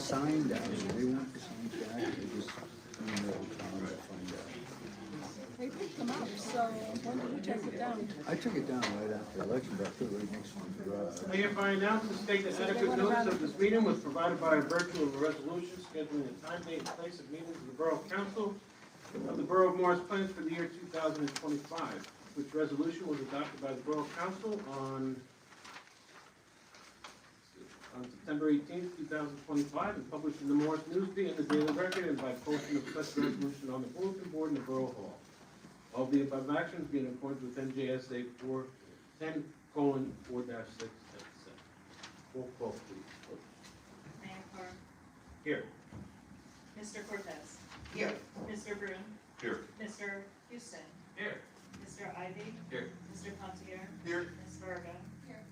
signed out, they want the signs back, they just, to find out. They picked them up, so when did you take it down? I took it down right after the election, but I put it right next to my garage. I hereby announce and state that adequate notice of this meeting was provided by virtue of a resolution scheduling the time, date, and place of meetings of the Borough Council of the Borough of Morris Plains for the year 2025, which resolution was adopted by the Borough Council on September 18th, 2025, and published in the Morris Newsbee and the Daily Record, and by posting of such resolution on the bulletin board in the Borough Hall. All the above actions being in accordance with NJSA 410:4-6. Roll call, please. Mayor Karr. Here. Mr. Cortese. Here. Mr. Bruhn. Here. Mr. Houston. Here. Mr. Ivey. Here. Mr. Pontier. Here. Ms. Verga. Here.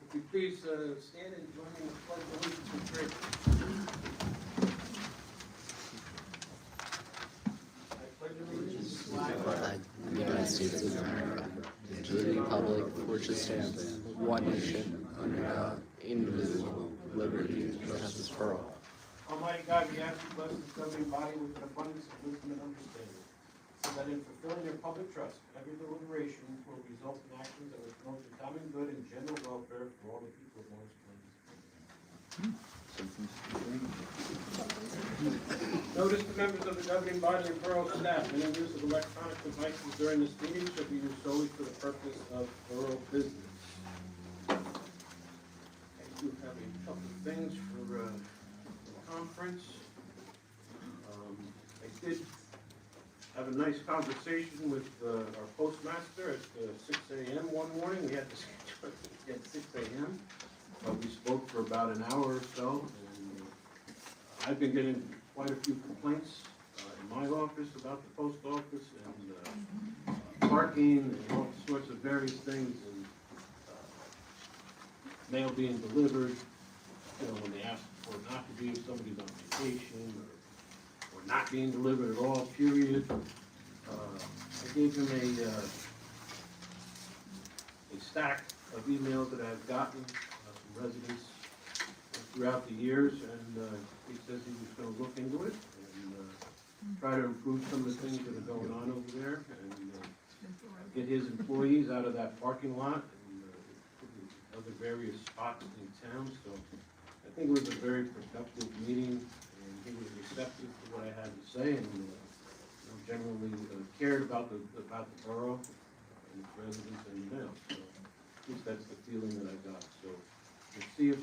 If you please stand and join me in the pledge of allegiance and prayer. I pledge allegiance to the flag of the United States of America, and to the republic for which it stands, one nation, under God, indivisible, with liberty and justice for all. Almighty God, we ask you to bless this governing body with an abundance of wisdom and understanding, so that in fulfilling your public trust, every deliberation will result in actions that will promote the common good and general welfare for all the people of Morris Plains. Notice to members of the governing body and borough staff, any use of electronic devices during this meeting should be used solely for the purpose of borough business. I do have a couple of things for the conference. I did have a nice conversation with our postmaster at 6 a.m. one morning. We had to schedule it at 6 a.m. We spoke for about an hour or so, and I've been getting quite a few complaints in my office about the post office and parking and all sorts of various things, and mail being delivered, when they ask for it not to be, if somebody's on vacation, or not being delivered at all, period. I gave him a stack of emails that I've gotten from residents throughout the years, and he says he was going to look into it and try to improve some of the things that are going on over there, and get his employees out of that parking lot and other various spots in town. So I think it was a very productive meeting, and he was receptive to what I had to say, and generally cared about the borough and its residents and the town. So at least that's the feeling that I got. So we'll see if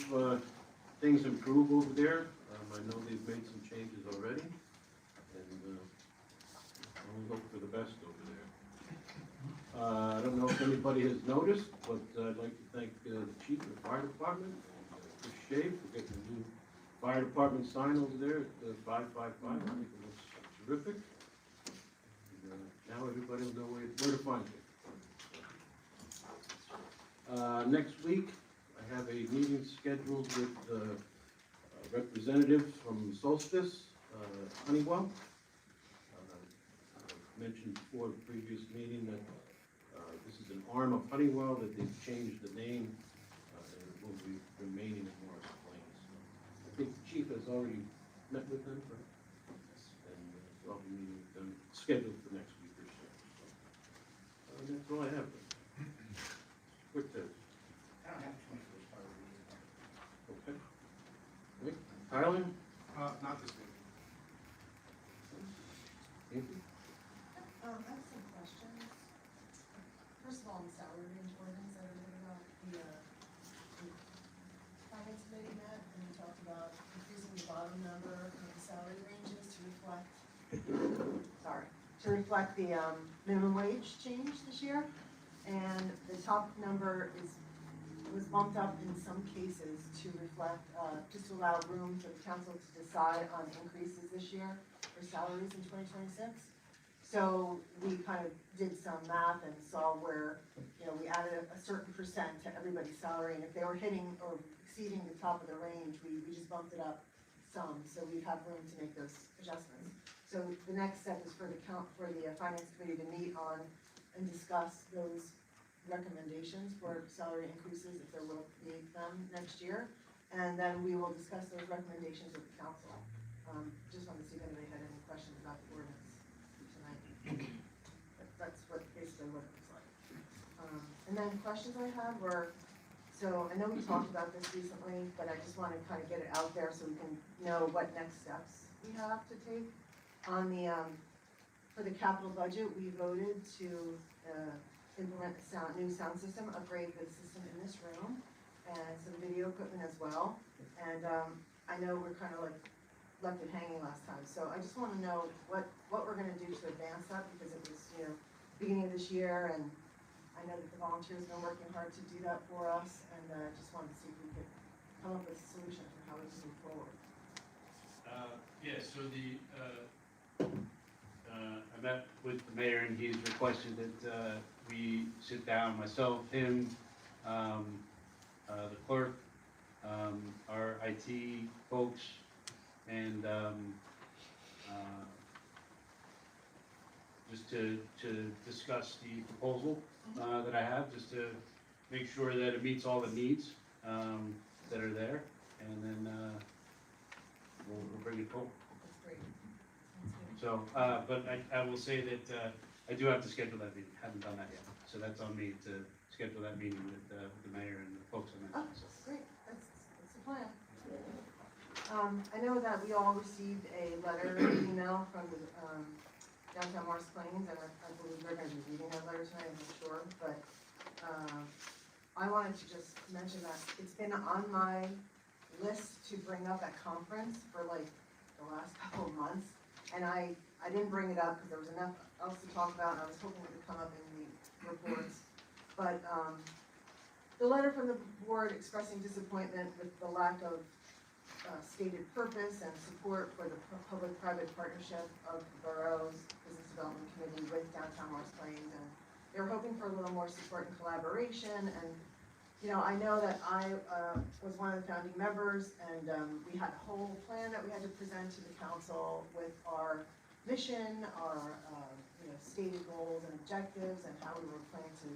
things improve over there. I know they've made some changes already, and I'll hope for the best over there. I don't know if anybody has noticed, but I'd like to thank the chief of the fire department, Chris Shea, for getting the new fire department sign over there at 555. I think it looks terrific. And, now everybody will know where to find it. Next week, I have a meeting scheduled with representatives from Solistice, Honeywell. I mentioned before the previous meeting that this is an arm of Honeywell, that they've changed the name, and it will be remaining in Morris Plains. I think the chief has already met with them, and so I'll be meeting with them, scheduled for next week or so. That's all I have. Quick tip. I don't have too much for this part of the meeting. Okay. Rick, Carolyn? Not this week. Anything? I have some questions. First of all, on the salary range ordinance, I heard about the finance committee met, and we talked about increasing the bottom number of the salary ranges to reflect the minimum wage change this year. And the top number was bumped up in some cases to reflect, just to allow room for the council to decide on increases this year for salaries in 2026. So we kind of did some math and saw where, we added a certain percent to everybody's salary, and if they were hitting or exceeding the top of the range, we just bumped it up some, so we have room to make those adjustments. So the next step is for the finance committee to meet on and discuss those recommendations for salary increases if there will be them next year. and then we will discuss those recommendations with the council. Just wanted to see if anybody had any questions about the ordinance tonight. That's basically what it looks like. And then questions I had were, so I know we talked about this recently, but I just want to kind of get it out there so we can know what next steps we have to take. On the, for the capital budget, we voted to implement a new sound system, upgrade the system in this room, and some video equipment as well. And I know we're kind of like left it hanging last time, so I just want to know what we're going to do to advance that, because it was, beginning of this year, and I know that the volunteers have been working hard to do that for us, and just wanted to see if we could come up with a solution for how we can move forward. So I met with the mayor, and he's requested that we sit down, myself, him, the clerk, our IT folks, and just to discuss the proposal that I have, just to make sure that it meets all the needs that are there, and then we'll bring it forward. That's great. So, but I will say that I do have to schedule that meeting, haven't done that yet, so that's on me to schedule that meeting with the mayor and the folks I Oh, mentioned. So. great, that's the plan. I know that we all received a letter, email from the downtown Morris Plains, and I believe they're gonna be reading that letter tonight, I'm not sure, but I wanted to just mention that it's been on my list to bring up at conference for like the last couple of months, and I didn't bring it up because there was enough else to talk about, and I was hoping it would come up in the reports. But the letter from the board expressing disappointment with the lack of stated purpose and support for the public-private partnership of the borough's Business Development Committee with downtown Morris Plains, and they're hoping for a little more support and collaboration. And I know that I was one of the founding members, and we had a whole plan that we had to present to the council with our mission, our stated goals and objectives, and how we were planning to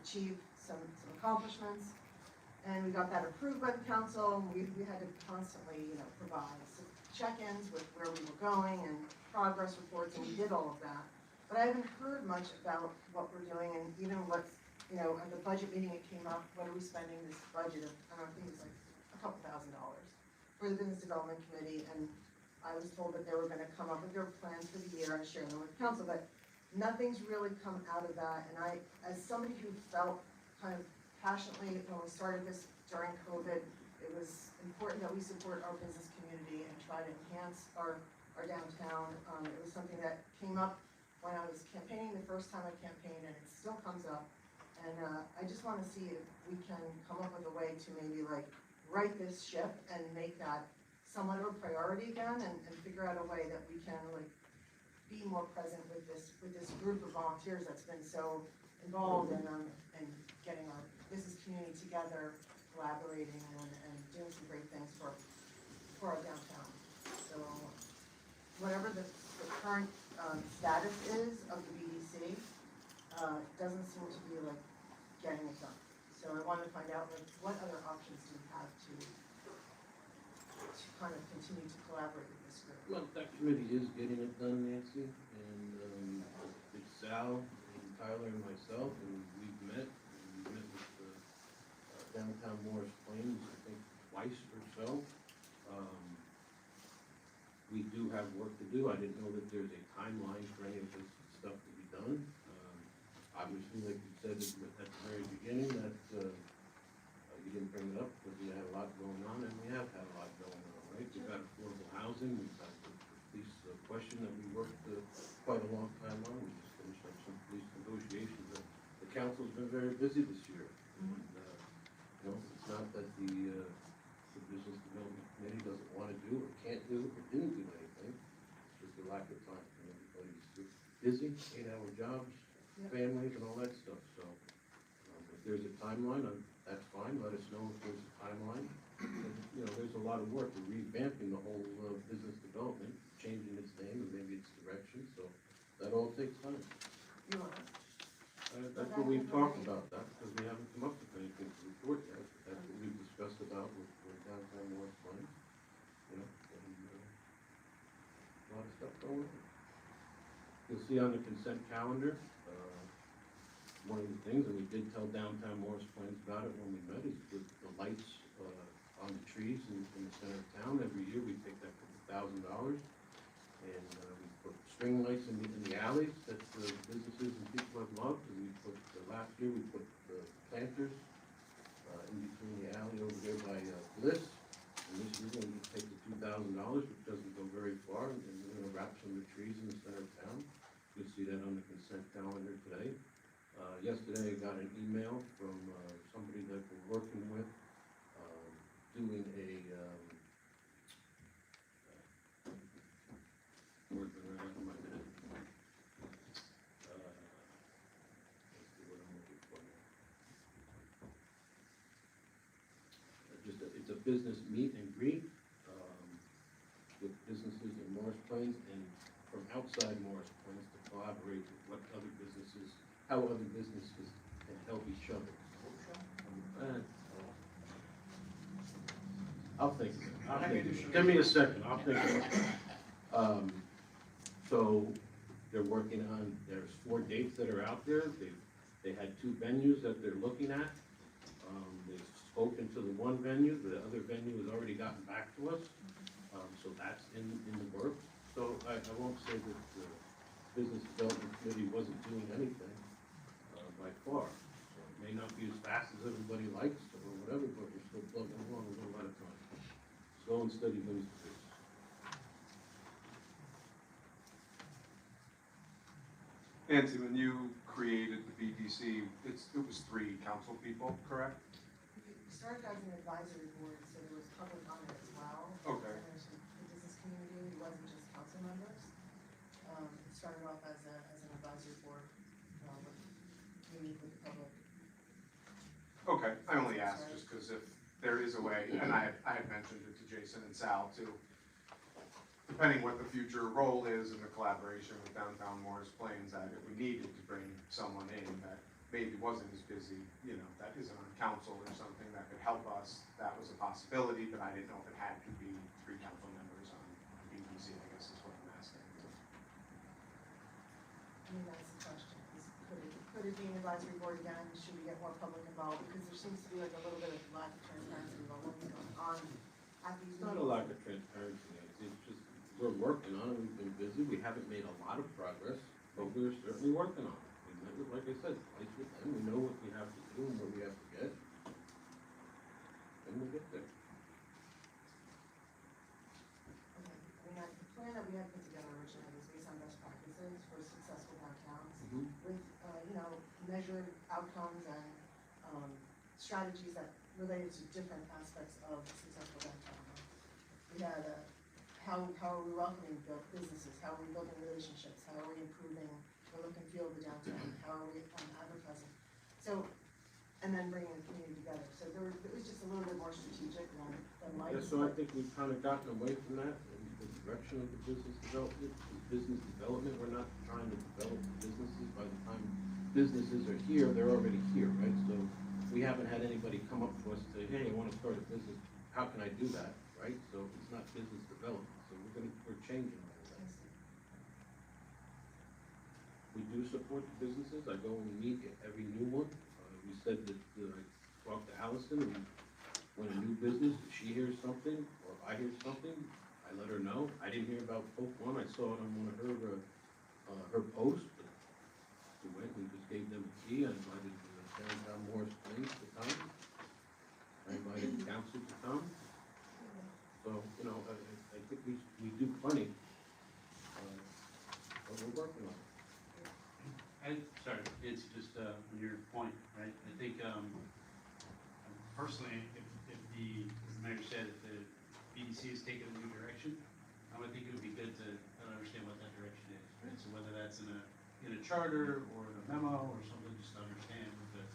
achieve some accomplishments. And we got that approved by the council. We had to constantly, provide some check-ins with where we were going and progress reports, and we did all of that. But I haven't heard much about what we're doing, and even what's, at the budget meeting it came up, what are we spending this budget of, I think it was like a couple $1,000 for the Business Development Committee, and I was told that they were gonna come up with their plans for the year and share them with the council, but nothing's really come out of that. And I, as somebody who felt kind of passionately when we started this during COVID, it was important that we support our business community and try to enhance our downtown. It was something that came up when I was campaigning the first time I campaigned, and it still comes up. And I just want to see if we can come up with a way to maybe like right this ship and make that somewhat of a priority again, and figure out a way that we can like be more present with this group of volunteers that's been so involved in getting our business community together, collaborating, and doing some great things for our downtown. So whatever the current status is of the BDC, doesn't seem to be like getting it done. So I want to find out like what other options do we have to kind of continue to collaborate with this group. Well, that committee is getting it done, Nancy, and it's Sal and Tyler and myself, and we've met with downtown Morris Plains, I think twice or so. We do have work to do. I didn't know that there's a timeline for any of this stuff to be done. Obviously, like you said at the very beginning, that you didn't bring it up because we had a lot going on, and we have had a lot going on, right? We've got affordable housing, we've got the police question that we worked quite a long time on. We just finished up some police negotiations. The council's been very busy this year. And, it's not that the Business Development Committee doesn't want to do or can't do or didn't do anything. It's just a lack of time. Everybody's busy, 8-hour jobs, families, and all that stuff. So if there's a timeline, that's fine. Let us know if there's a timeline. And, there's a lot of work. We're revamping the whole business development, changing its name and maybe its direction. So that all takes time. You want us? That's what we've talked about, that, because we haven't come up with anything to report yet. That's what we've discussed about with downtown You'll see on the consent calendar, one of the things, and we did tell Downtown Morris Plains about it when we met, is the lights on the trees in the center of town. Every year we take that $1,000 and we put string lights in the alleys that the businesses and people have loved. And we put, last year we put the planters in between the alley over there by Bliss. And this year we're going to take the $2,000, which doesn't go very far, and we're going to wrap some of the trees in the center of town. You'll see that on the consent calendar today. Yesterday I got an email from somebody that we're working with, doing a, word that I have in my head. Let's see what I'm looking for now. It's a business meet and greet, with businesses in Morris Plains and from outside Morris Plains to collaborate with what other businesses, how other businesses can help each other. I'll think of it. Give me a second, I'll think of it. So they're working on, there's 4 dates that are out there. They had 2 venues that they're looking at. They've spoken to the one venue, the other venue has already gotten back to us. So that's in the works. So I won't say that the Business Development Committee wasn't doing anything by far. So it may not be as fast as everybody likes or whatever, but we're still plugging along with a lot of time. Slow and steady wins the race. Nancy, when you created the BDC, it was 3 council people, correct? We started as an advisory board, so there was public on it as well. Okay. And there's the business community, it wasn't just council members. It started off as an advisory board, we meet with the public. Okay, I only asked just because if there is a way, and I had mentioned it to Jason and Sal too, depending what the future role is in the collaboration with Downtown Morris Plains, that if we needed to bring someone in that maybe wasn't as busy, you know, that isn't on council or something that could help us, that was a possibility, but I didn't know if it had to be 3 council members on BDC, I guess is what I'm asking. I mean, that's the question, is could it be an advisory board again, should we get more public involved, because there seems to be like a little bit of lack of transparency about what's going on at these It's not a meetings. lack of transparency, it's just, we're working on it, we've been busy, we haven't made a lot of progress, but we're certainly working on it. We met with, like I said, twice with them, we know what we have to do and what we have to get, and we'll get there. Okay, I mean, the plan that we had put together originally was based on best practices for successful downtowns with, you know, measured outcomes and, strategies that related to different aspects of successful downtown. We had, how are we welcoming businesses, how are we building relationships, how are we improving the look and feel of the downtown, how are we advertising? So, and then bringing the community together, so it was just a little bit more strategic than life. Yeah, so I think we've kind of gotten away from that, in the direction of the business development, we're not trying to develop the businesses. By the time businesses are here, they're already here, right? So we haven't had anybody come up to us and say, hey, I want to start a business, how can I do that, right? So it's not business development, so we're changing all of that. We do support the businesses, I go and meet every new one. We said that, I talked to Allison, and when a new business, if she hears something, or if I hear something, I let her know. I didn't hear about Pope One, I saw it on one of her posts, but we went, we just gave them a key, I invited Downtown Morris Plains to come. I invited the council to come. So, you know, I think we do plenty, but we're working on it. Sorry, it's just, on your point, right, I think, personally, if the, as the mayor said, if the BDC is taking a new direction, I would think it would be good to understand what that direction is, right? So whether that's in a charter or in a memo or something, just to understand what the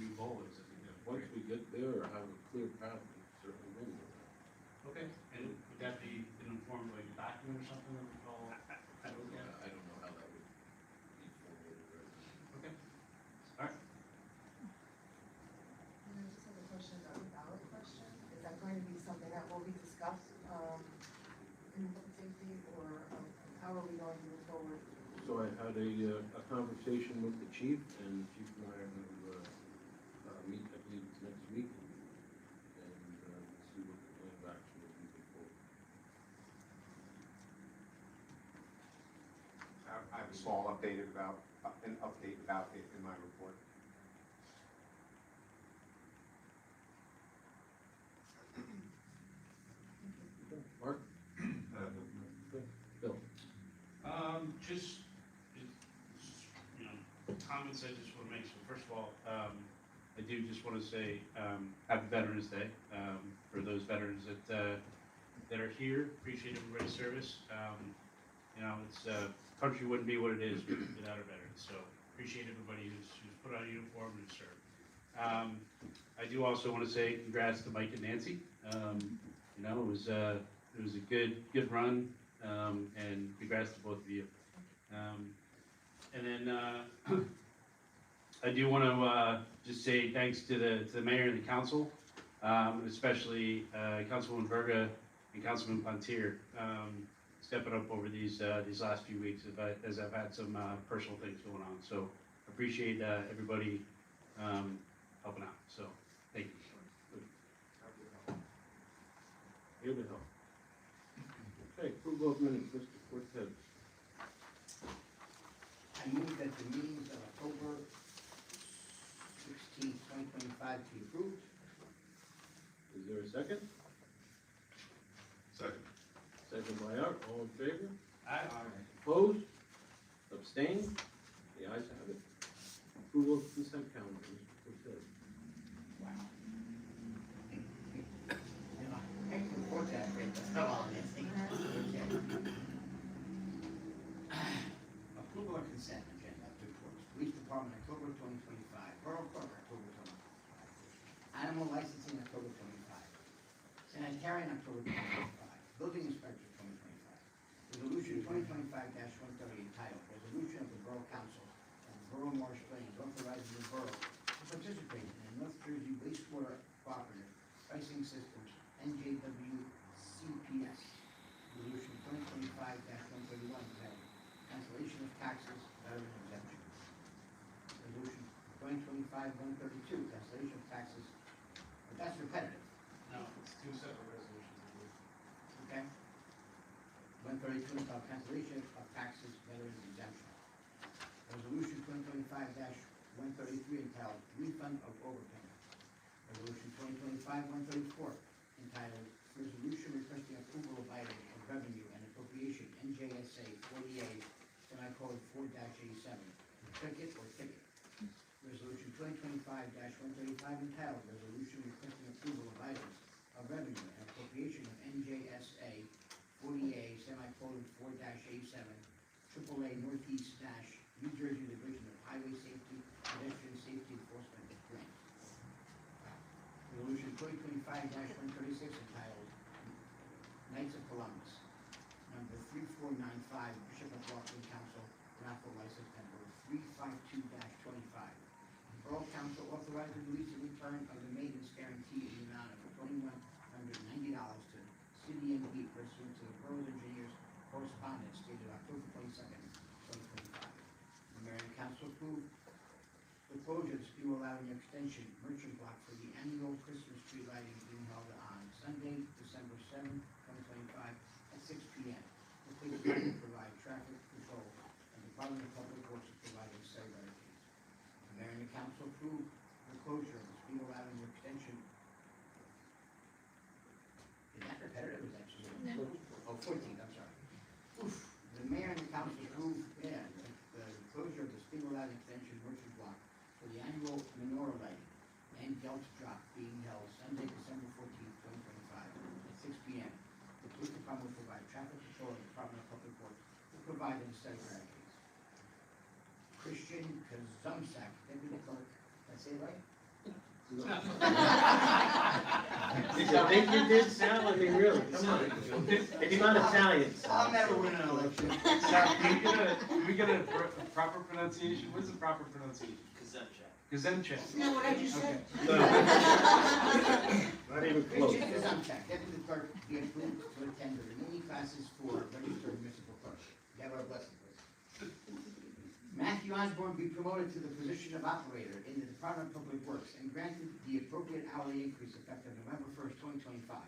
new goal is. I think that would Once we get there or have a clear path, we certainly will. Okay, and would that be in the form of like a document or something that we call? I don't know how that would be formulated right now. Okay, all right. And I just have a question about the ballot question. Is that going to be something that will be discussed in public safety, or how are we going to move forward forward. So I had a conversation with the chief, and the chief and I are going to meet, I believe it's next week, and see what the plan of action will be moving forward. I have a small an update about it in my report. Mark? Bill? Just, you know, comments I just want to make. So first of all, I do just want to say, happy Veterans Day, for those veterans that are here. Appreciate everybody's service. You know, it's, country wouldn't be what it is without our veterans. So appreciate everybody who's put on a uniform and served. I do also want to say congrats to Mike and Nancy. You know, it was a good run, and congrats to both of you. And then I do want to just say thanks to the mayor and the council, and especially Councilmember Verga and Councilmember Pontier, stepping up over these last few weeks as I've had some personal things going on. So appreciate everybody helping out. So thank you. Here we go. Okay, approval of minutes, Mr. Cortese. I move that the meetings of October 16, 2025 be approved. Is there a second? Second. Second by Art, all in favor? Aye. Opposed? Abstained? The ayes have it. Approval of consent calendar, Mr. Cortese. Wow. You know, I can report that, but come on, Nancy. Okay. Approval of consent agenda reports. Police Department, October 2025. Borough Clerk, October 2025. Animal licensing, October 25. Sanitarian, October 2025. Building Inspector, 2025. Resolution 2025-130 entitled Resolution of the Borough Council of the Borough of Marsh Plains authorizing the borough to participate in the North Jersey wastewater cooperative pricing systems, NJWCPS. Resolution 2025-131 entitled Cancellation of taxes, veteran exemption. Resolution 2025-132 cancellation of taxes, but that's repetitive. No, it's two separate resolutions. Okay. 132 entitled cancellation of taxes, veterans exemption. Resolution 2025-133 entitled refund of overpayment. Resolution 2025-134 entitled resolution requesting approval of items of revenue and appropriation NJSA 40A, semicolon 4-87, ticket or ticket. Resolution 2025-135 entitled resolution requesting approval of items of revenue and appropriation of NJSA 40A, semicolon 4-87, AAA Northeast New Jersey Division of Highway Safety, Pedestrian Safety Enforcement Grant. Resolution 2025-136 entitled Knights of Columbus, number 3495, Bishop of Rockland Council, raffle license number 352-25. Borough Council authorized the release and return of the maintenance guarantee in the amount of $2,190 to City and Beat pursuant to the Borough Engineers correspondence dated October 22nd, 2025. The Mayor and Council approved the closure of the Speedwell Avenue Extension Merchant Block for the annual Christmas tree lighting being held on Sunday, December 7, 2025 at 6 p.m. The police department will provide traffic control and the Department of Public Works is providing cellular keys. The Mayor and the Council approved the closure of the Speedwell Avenue Extension. Is that repetitive or is that just? No. Oh, 14th, I'm sorry. Oof. The Mayor and the Council approved, the closure of the Speedwell Avenue Extension Merchant Block for the annual menorah lighting and Gelt Drop being held Sunday, December 14th, 2025 at 6 p.m. The Police Department will provide traffic control and the Department of Public Works will provide an aesthetic barricades. Christian Kazumsak, Deputy Clerk, did I say it right? Did you think you did, Sal? I mean, really, come on. It's not Italian. I'll never win an election. Can we get a proper pronunciation? What's the proper pronunciation? Kazemchak. You know what I just said? Not even close. Christian Kazumsak, Deputy Clerk, be approved to attend the remaining classes for registered municipal clerk. You have our blessing, please. Matthew Osborne be promoted to the position of operator in the Department of Public Works and granted the appropriate hourly increase effective November 1st, 2025.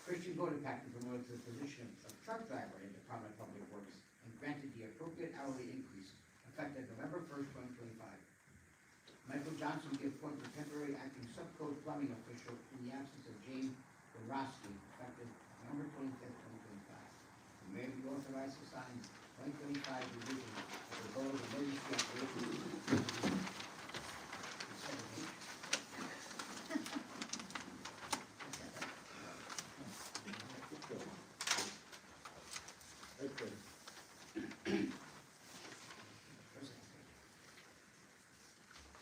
Christian Vodapak be promoted to the position of truck driver in the Department of Public Works and granted the appropriate hourly increase effective November 1st, 2025. Michael Johnson be appointed temporary acting subcode plumbing official in the absence of James Borowski effective November 25th, 2025. The mayor be authorized to sign 2025 revision of the Borough's emergency operations.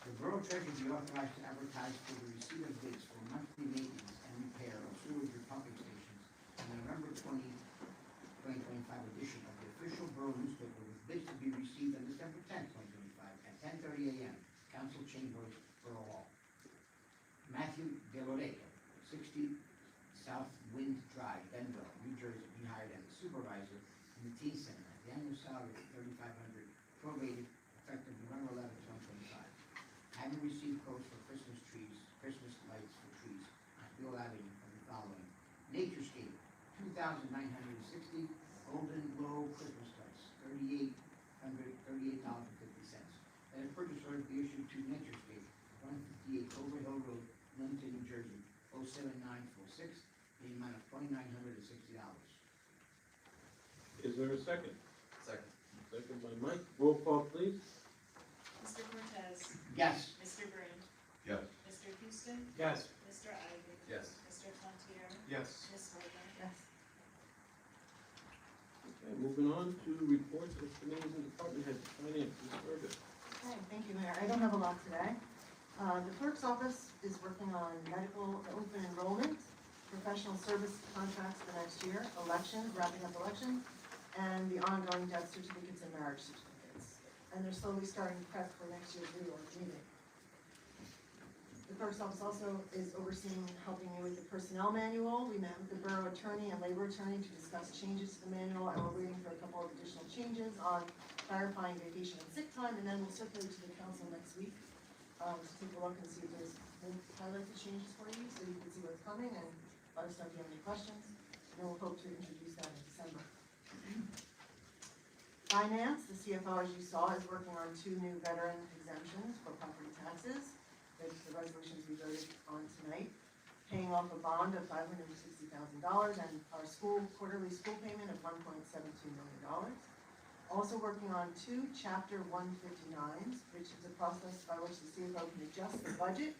The Borough Treasurer be authorized to advertise for the receipt of bids for monthly maintenance and repair of sewage and pumping stations in the November 2025 edition of the official Borough newspaper with bids to be received on December 10th, 2025 at 10:30 a.m. Council Chambers, Borough Hall. Matthew Deloreto, 60 South Wind Drive, Benville, New Jersey, be hired as a supervisor in the teen center at the annual salary of $3,500 prorated effective November 11th, 2025. Having received quotes for Christmas trees, Christmas lights for trees on Bill Avenue from the following: Naturescape, $2,960, Golden Glow Christmas lights, $3,850.50. That a purchase order be issued to Naturescape, 158 Clover Hill Road, Millington, New Jersey, 07946, in the amount of $2,960. Is there a second? Second. Second by Mike. Roll call, please. Mr. Cortese, Yes. Mr. Bruhn, Yes. Mr. Houston, Yes. Mr. Ivey, Yes. Mr. Pontier, Yes. Ms. Verga. Yes. Okay, moving on to reports of committees and department heads. Finance, Ms. Verga. Okay, thank you, Mayor. I don't have a lot today. The clerk's office is working on medical open enrollment, professional service contracts for next year, elections, wrapping up elections, and the ongoing death certificates and marriage certificates. And they're slowly starting to prep for next year's reorg meeting. The clerk's office also is overseeing, helping me with the personnel manual. We met with the borough attorney and labor attorney to discuss changes to the manual, and we're waiting for a couple of additional changes on clarifying vacation and sick time, and then we'll circulate to the council next week to take a look and see if there's, we'll highlight the changes for you so you can see what's coming and let us know if you have any questions. And then we'll hope to introduce that in December. Finance, the CFO, as you saw, is working on 2 new veteran exemptions for property taxes. The resolutions we voted on tonight, paying off a bond of $560,000 and our quarterly school payment of $1.72 million. Also working on 2 Chapter 159s, which is a process by which the CFO can adjust the budget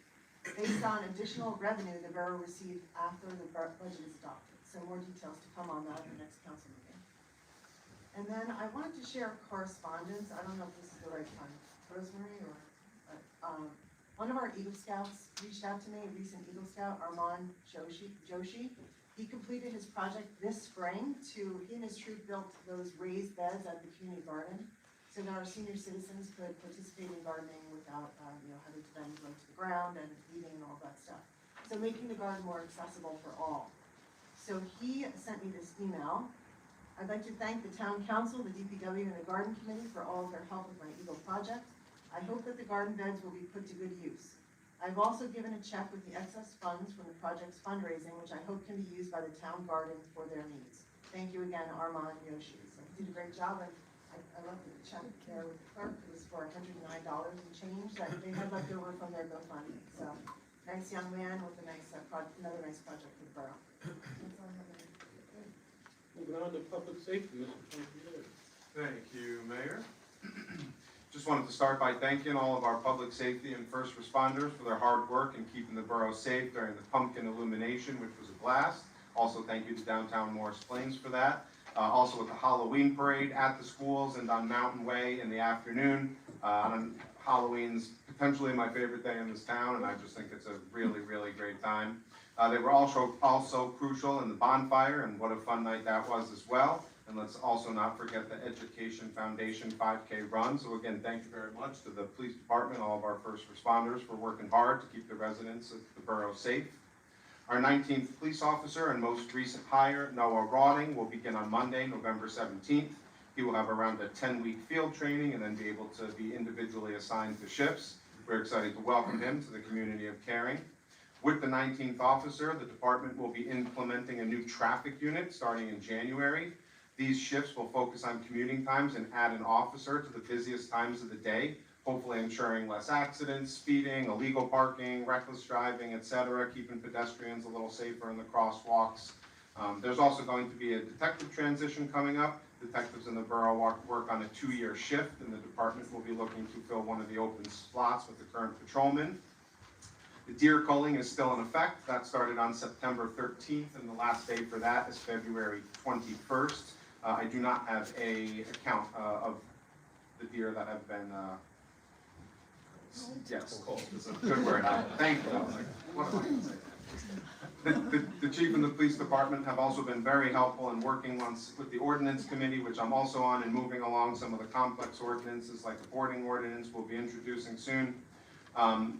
based on additional revenue the borough received after the budget is adopted. So more details to come on that in the next council meeting. And then I wanted to share correspondence. I don't know if this is the right time, Rosemary, or one of our Eagle Scouts reached out to me, a recent Eagle Scout, Armand Joshi. He completed his project this spring he and his troop built those raised beds at the community garden so that our senior citizens could participate in gardening without, having to then go to the ground and eating and all that stuff. So making the garden more accessible for all. So he sent me this email. I'd like to thank the town council, the DPW, and the garden committee for all of their help with my Eagle project. I hope that the garden beds will be put to good use. I've also given a check with the excess funds from the project's fundraising, which I hope can be used by the town garden for their needs. Thank you again, Armand Yoshi. So he did a great job, and I left the check there with the clerk. It was for $109 and change that they had left over from their GoFundMe. So, nice young man with a nice another nice project for the borough. That's all I have. Moving on to public safety, Mr. Pontier. Thank you, Mayor. Just wanted to start by thanking all of our public safety and first responders for their hard work in keeping the borough safe during the Pumpkin Illumination, which was a blast. Also, thank you to Downtown Morris Plains for that. Also with the Halloween parade at the schools and on Mountain Way in the afternoon. Halloween's potentially my favorite day in this town, and I just think it's a really, really great time. They were also crucial in the bonfire, and what a fun night that was as well. And let's also not forget the Education Foundation 5K run. So again, thank you very much to the police department, all of our first responders for working hard to keep the residents of the borough safe. Our 19th police officer and most recent hire, Noah Rawding, will begin on Monday, November 17th. He will have around a 10-week field training and then be able to be individually assigned to shifts. We're excited to welcome him to the community of Caring. With the 19th officer, the department will be implementing a new traffic unit starting in January. These shifts will focus on commuting times and add an officer to the busiest times of the day, hopefully ensuring less accidents, speeding, illegal parking, reckless driving, etc., keeping pedestrians a little safer in the crosswalks. There's also going to be a detective transition coming up. Detectives in the borough work on a 2-year shift, and the department will be looking to fill one of the open slots with the current patrolman. The deer culling is still in effect. That started on September 13th, and the last day for that is February 21st. I do not have a account of the deer that have been, yes, culled is a good word. Thank you. I was like, what am I going to say? The chief and the police department have also been very helpful in working with the ordinance committee, which I'm also on, and moving along some of the complex ordinances like the boarding ordinance we'll be introducing soon.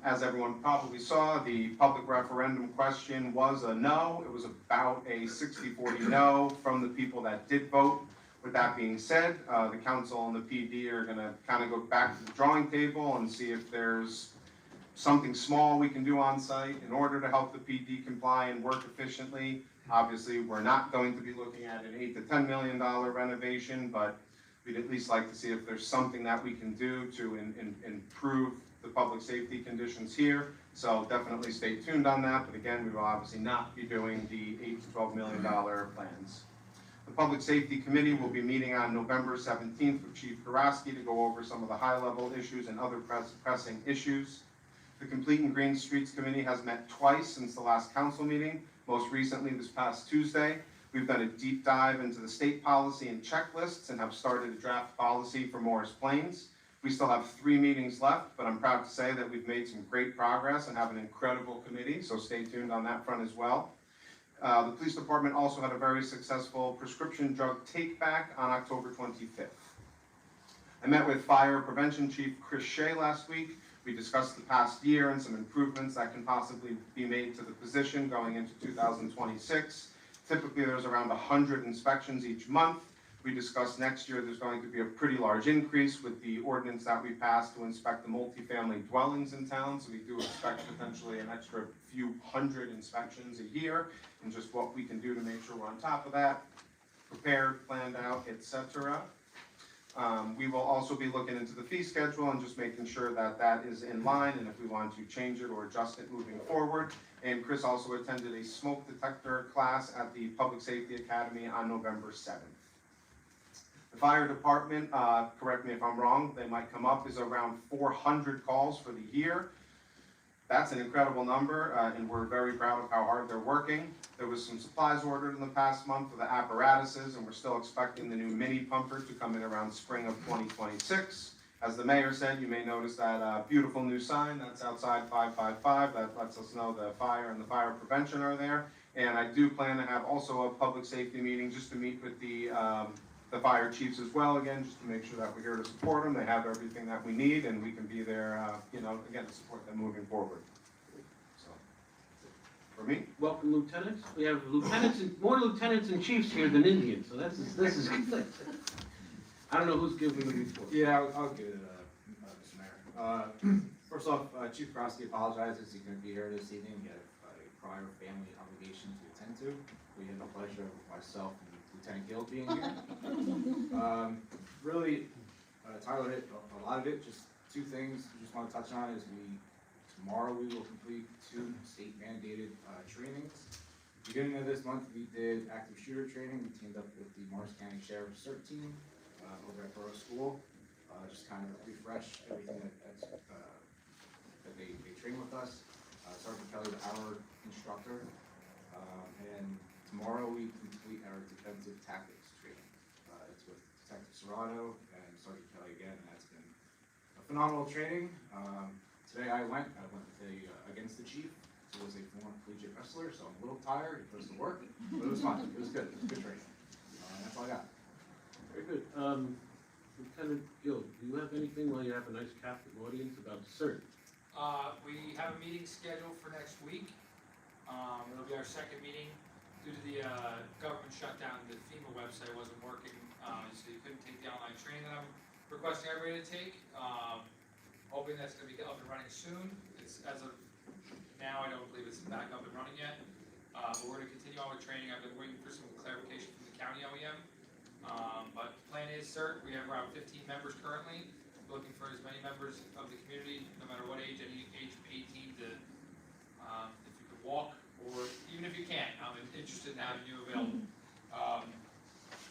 As everyone probably saw, the public referendum question was a no. It was about a 60-40 no from the people that did vote. With that being said, the council and the PD are gonna kind of go back to the drawing table and see if there's something small we can do on site in order to help the PD comply and work efficiently. Obviously, we're not going to be looking at an $8 to $10 million renovation, but we'd at least like to see if there's something that we can do to improve the public safety conditions here. So definitely stay tuned on that, but again, we will obviously not be doing the $8 to $12 million plans. The Public Safety Committee will be meeting on November 17th with Chief Karaski to go over some of the high-level issues and other pressing issues. The Complete and Green Streets Committee has met twice since the last council meeting, most recently this past Tuesday. We've done a deep dive into the state policy and checklists and have started a draft policy for Morris Plains. We still have 3 meetings left, but I'm proud to say that we've made some great progress and have an incredible committee, so stay tuned on that front as well. The police department also had a very successful prescription drug take-back on October 25th. I met with Fire Prevention Chief Chris Shea last week. We discussed the past year and some improvements that can possibly be made to the position going into 2026. Typically, there's around 100 inspections each month. We discussed next year there's going to be a pretty large increase with the ordinance that we passed to inspect the multifamily dwellings in town. So we do expect potentially an extra few hundred inspections a year, and just what we can do to make sure we're on top of that, prepared, planned out, etc. We will also be looking into the fee schedule and just making sure that that is in line, and if we want to change it or adjust it moving forward. And Chris also attended a smoke detector class at the Public Safety Academy on November 7th. The fire department, correct me if I'm wrong, they might come up, is around 400 calls for the year. That's an incredible number, and we're very proud of how hard they're working. There was some supplies ordered in the past month for the apparatuses, and we're still expecting the new mini pumper to come in around spring of 2026. As the mayor said, you may notice that beautiful new sign that's outside 555. That lets us know the fire and the fire prevention are there. And I do plan to have also a public safety meeting just to meet with the fire chiefs as well, again, just to make sure that we're here to support them. They have everything that we need, and we can be there, again, to support them moving forward. So, for me. Welcome, lieutenants. We have lieutenants and more lieutenants and chiefs here than Indians, so this is good. I don't know who's giving the report. Yeah, I'll give it, Mr. Mayor. First off, Chief Krosky apologizes. He couldn't be here this evening. He had a prior family obligation to attend to. We had the pleasure of myself and Lieutenant Gill being here. Really, Tyler hit a lot of it. Just 2 things we just want to touch on is tomorrow we will complete 2 state mandated trainings. Beginning of this month, we did active shooter training. We teamed up with the Morris County Sheriff's CERT team over at Borough School. Just kind of refresh everything that they train with us. Sergeant Kelly, our instructor, and tomorrow we complete our defensive tactics training. It's with Detective Serrato and Sergeant Kelly again, and that's been a phenomenal training. Today I went with against the chief, who was a former collegiate wrestler, so I'm a little tired. It goes to work, but it was fun. It was good. It was good training. That's all I got. Very good. Lieutenant Gill, do you have anything while you have a nice captive audience about CERT? We have a meeting scheduled for next week. It'll be our second meeting. due to the government shutdown, the FEMA website wasn't working, so you couldn't take the online training that I'm requesting everybody to take. Hoping that's gonna be up and running soon. It's, as of now, I don't believe it's back up and running yet. But we're gonna continue on with training. I've been waiting for some clarification from the county OEM. But the plan is, sir, we have around 15 members currently. Looking for as many members of the community, no matter what age, any age from 18 to, if you could walk, or even if you can't, I'm interested in having you available.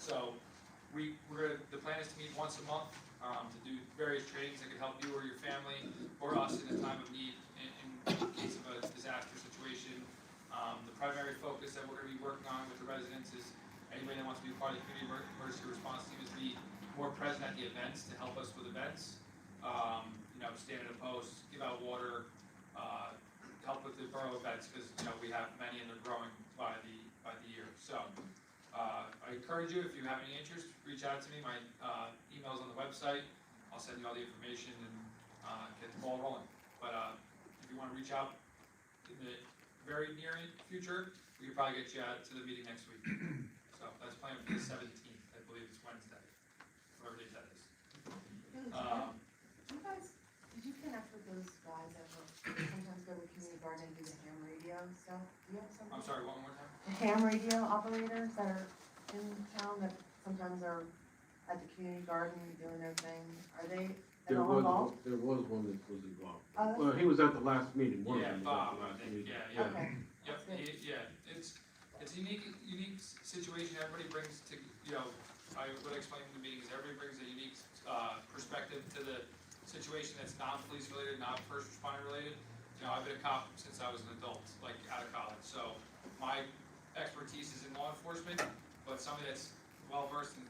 So the plan is to meet once a month, to do various trainings that could help you or your family or us in a time of need in case of a disaster situation. The primary focus that we're gonna be working on with the residents is anybody that wants to be part of the community emergency response team is to be more present at the events to help us with events. Stand at a post, give out water, help with the borough events, because, we have many and they're growing by the year. So, I encourage you, if you have any interest, reach out to me. My email's on the website. I'll send you all the information and get the ball rolling. But if you want to reach out in the very near future, we could probably get you out to the meeting next week. So that's planned for the 17th, I believe it's Wednesday, whatever date that is. Did you connect with those guys that sometimes go to community garden and do the ham radio stuff? Do you have some? I'm sorry, one more time? The ham radio operators that are in town that sometimes are at the community garden doing their thing, are they at all involved? There was one that was involved. Oh, Well, he was at the last meeting, one of Yeah, them was at Bob, the I last think, meeting. yeah. Okay. Yep, That's good. yeah, it's a unique situation everybody brings to, what I explained in the meeting is everybody brings a unique, perspective to the situation that's not police related, not first responder related. I've been a cop since I was an adult, like out of college, so my expertise is in law enforcement, but somebody that's well versed and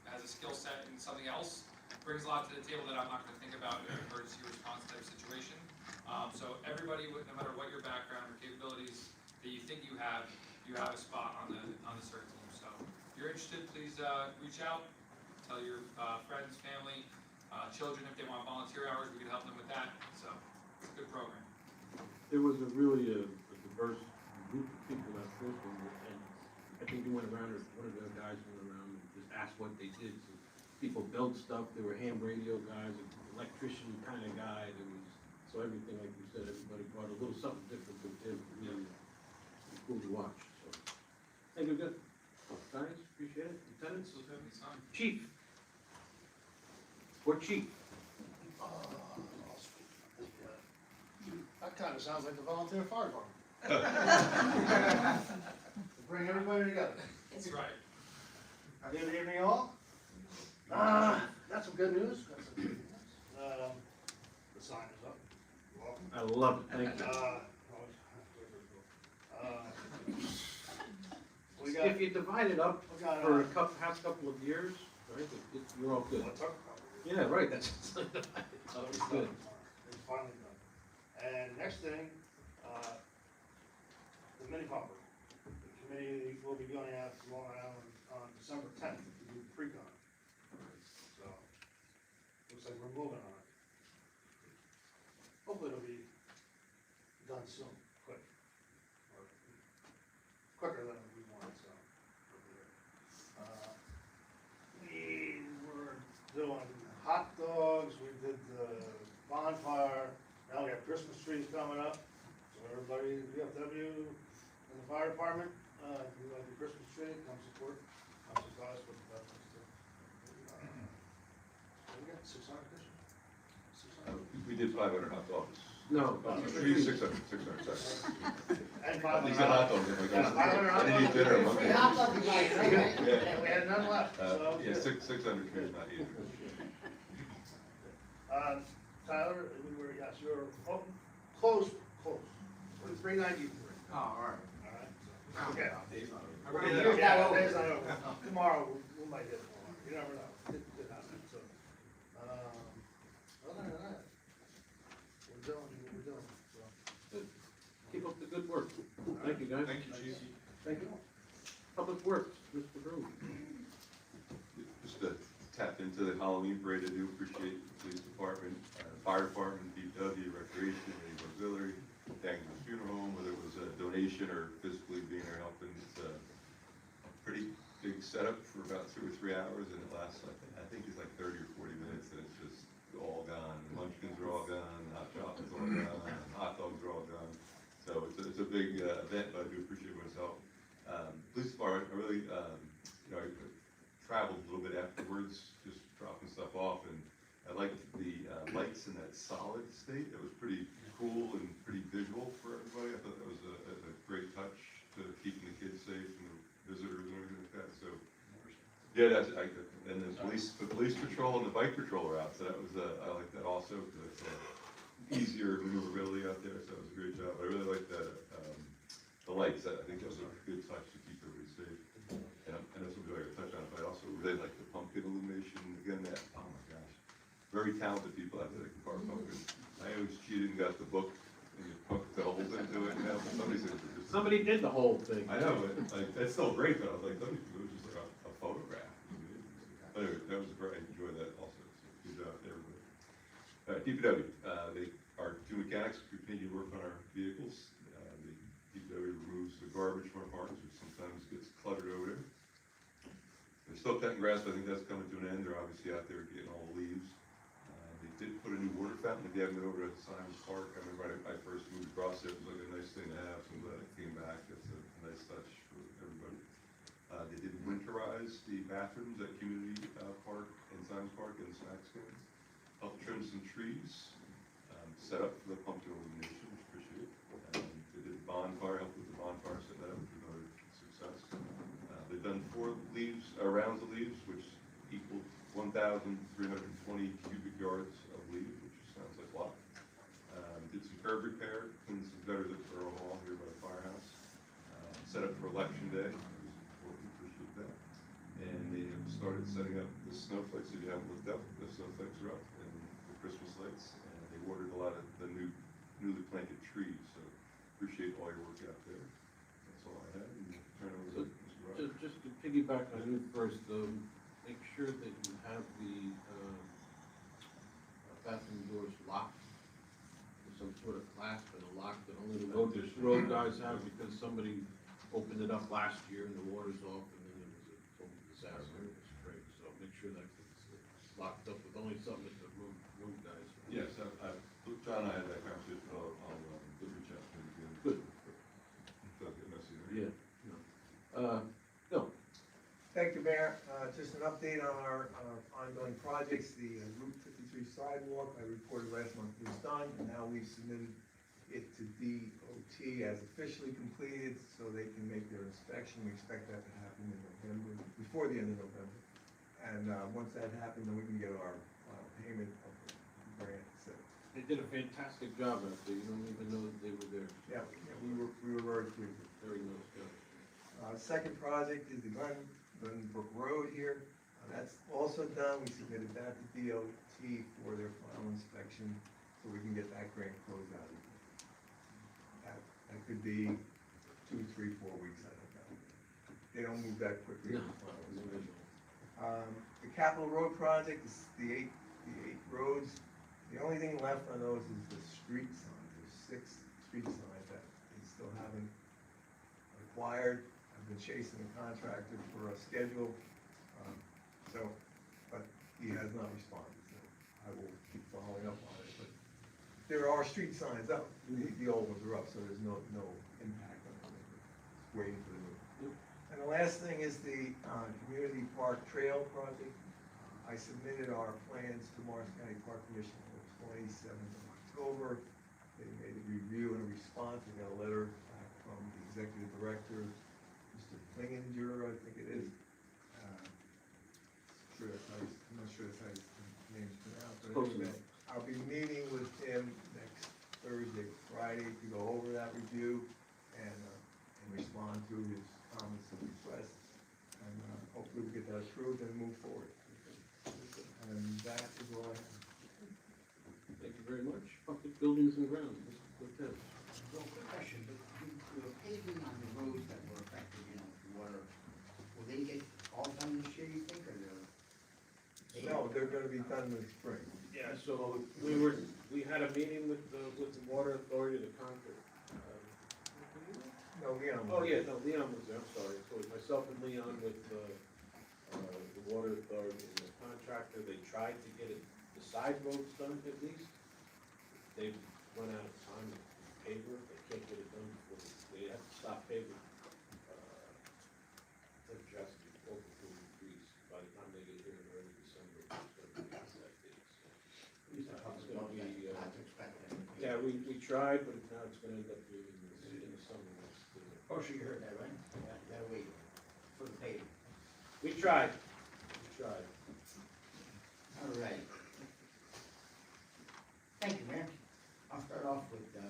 has a skill set in something else brings a lot to the table that I'm not gonna think about in an emergency response type situation. So everybody, no matter what your background or capabilities that you think you have a spot on the CERT team. So if you're interested, please reach out, tell your friends, family, children if they want volunteer hours, we can help them with that. So it's a good program. There was a really a diverse group of people that first one, and I think he went around, or one of the guys went around and just asked what they did. So people built stuff, there were ham radio guys, electrician kind of guy, there was, so everything, like you said, everybody brought a little something different to them, really cool to watch, so. Thank you, good. Guys, appreciate it. Lieutenants? Chief? Or chief? That kind of sounds like the volunteer fire department. Bring everybody together. That's right. Good evening, all. Got some good news. The sign is up. You're welcome. I love it, thank you. We got, If you divide it up we got, for past couple of years, right, you're all good. what's up? Yeah, right, that's, it's good. It's finally done. And next thing, the mini pumper. The committee will be going out to Long Island on December 10th to do the pre-con. So, looks like we're moving on it. Hopefully it'll be done soon, quick. Or quicker than we want, so. We were doing hot dogs, we did the bonfire, now we have Christmas trees coming up. So everybody, VFW and the fire department, we like the Christmas tree, come support us with the veterans too. We got 600 this year? 600? We did 500 hot dogs. No. 600, sorry. And You said hot dogs, oh my Yeah, 500 hot I didn't eat dinner on dogs. Monday. Free hot dog tonight, right? Yeah. Yeah, we had none left, so. Yeah, good. 600 trees not eaten. Tyler, we were, yes, you were close. We're 393. Oh, all right. All right, so, okay. Yeah. Days not over. Tomorrow, we might get more, you never know, it happens, so. Other than that, we're doing what we're doing, so. Keep up the good work. Thank you, guys. Thank you, Chief. Thank you. Public Works, Mr. Bruhn. Just to tap into the Halloween parade, I do appreciate the police department, fire department, DPW, recreation, auxiliary, thank the funeral home, whether it was a donation or physically being there helping. It's set up for about 2 or 3 hours, and it lasts, I think it's like 30 or 40 minutes, and it's just all gone. Munchkins are all gone, hot chocolate's all gone, hot dogs are all gone. So it's a big event, but I do appreciate everyone's help. Police department, I really, I traveled a little bit afterwards, just dropping stuff off, and I liked the lights in that solid state. It was pretty cool and pretty visual for everybody. I thought that was a great touch to keeping the kids safe and the visitors and everything like that. So, yeah, and the police patrol and the bike patrol are out. So that was I like that also because it's easier maneuverability out there. So it was a great job. I really like the lights. I think that was a good touch to keep everybody safe. And I know somebody like to touch on it, but I also really like the Pumpkin Illumination. Again, that, oh my gosh, very talented people out there that can carve pumpkin. I always cheated and got the book and you put the holes into it. You know, Somebody did the whole thing. I know, but like, that's still great, but I was like, it was just like a photograph. But anyway, that was great. I enjoyed that also. So good job to everybody. DPW, our two mechanics continue to work on our vehicles. The DPW removes the garbage from our parks, which sometimes gets cluttered over there. They're still cutting grass, but I think that's coming to an end. They're obviously out there getting all the leaves. They did put a new water fountain. If you haven't been over to Simons Park, I remember I first moved across there. It was like a nice thing to have. So I'm glad it came back. That's a nice touch for everybody. They did winterize the bathrooms at Community Park and Simons Park and snack stands. Helped trim some trees. Set up for the Pumpkin Illumination, which I appreciate. They did the bonfire, helped with the bonfire, set that up, which was another success. They've done 4 rounds of leaves, which equaled 1,320 cubic yards of leaves, which sounds like a lot. Did some curb repair, cleaned some gutters at Borough Hall here by the firehouse. Set up for Election Day, which was important, appreciate that. And they have started setting up the snowflakes. If you haven't looked up, the snowflakes are up, and the Christmas lights. And they ordered a lot of the newly planted trees, so appreciate all your work out there. That's all I had, and turn over to Mr. Roberts. Just to piggyback on you first, make sure that you have the bathroom doors locked with some sort of clasp and a lock that only the road guys have, because somebody opened it up last year and the water's off and then it was a total disaster. It was great, so make sure that it's locked up with only something that the road guys. Yes, John and I had that conversation. I'll reach out to him again. Good. Don't get messy there. Yeah. No. Thank you, Mayor. Just an update on our ongoing projects. The Route 53 sidewalk, I reported last month was done, and now we've submitted it to DOT as officially completed, so they can make their inspection. We expect that to happen in November, before the end of November. And once that happens, then we can get our payment of the grant. So. They did a fantastic job out there. You don't even know that they were there. Yeah, we were very pleased. Very nice job. Second project is the Glenbrook Road here. That's also done. We submitted that to DOT for their final inspection, so we can get that grant closed out. That could be 2, 3, 4 weeks, I don't know. They don't move that quickly. No. The Capitol Road project is the eight roads. The only thing left on those is the street signs. There's 6 street signs that they still haven't acquired. I've been chasing the contractor for a schedule, but he has not responded, so I will keep following up on it. But there are street signs up, the old ones are up, so there's no impact on it. Just waiting for the new. And the last thing is the Community Park Trail project. I submitted our plans to Morris County Park Commission on the 27th of October. They made a review and a response. We got a letter back from the executive director, Mr. Klinginger, I think it is. I'm not sure that's how his name's pronounced, but anyway, I'll be meeting with him next Thursday, Friday to go over that review and respond to his comments and requests. And hopefully we'll get that approved and move forward. And that is all I have. Thank you very much. Public buildings and grounds, Mr. Cortese. Well, quick question, but the paving on the roads that were affected, water, will they get all done this year, you think, or they're? No, they're gonna be done this spring. Yeah, so we had a meeting with the water authority, the Concord. No, Leon. Oh, yeah, no, Leon was there, I'm sorry. So it was myself and Leon with the water authority and the contractor, they tried to get it, the side roads done at least. They run out of time with paper, they can't get it done before, they have to stop paving. I think just before the trees, by the time they get here in early December, it's gonna be that date. It's gonna be, Not to expect that. yeah, we tried, but now it's gonna end up being in the summer next year. Portia, you heard that, right? Gotta wait for the payment. We tried. All right. Thank you, Mayor. I'll start off with the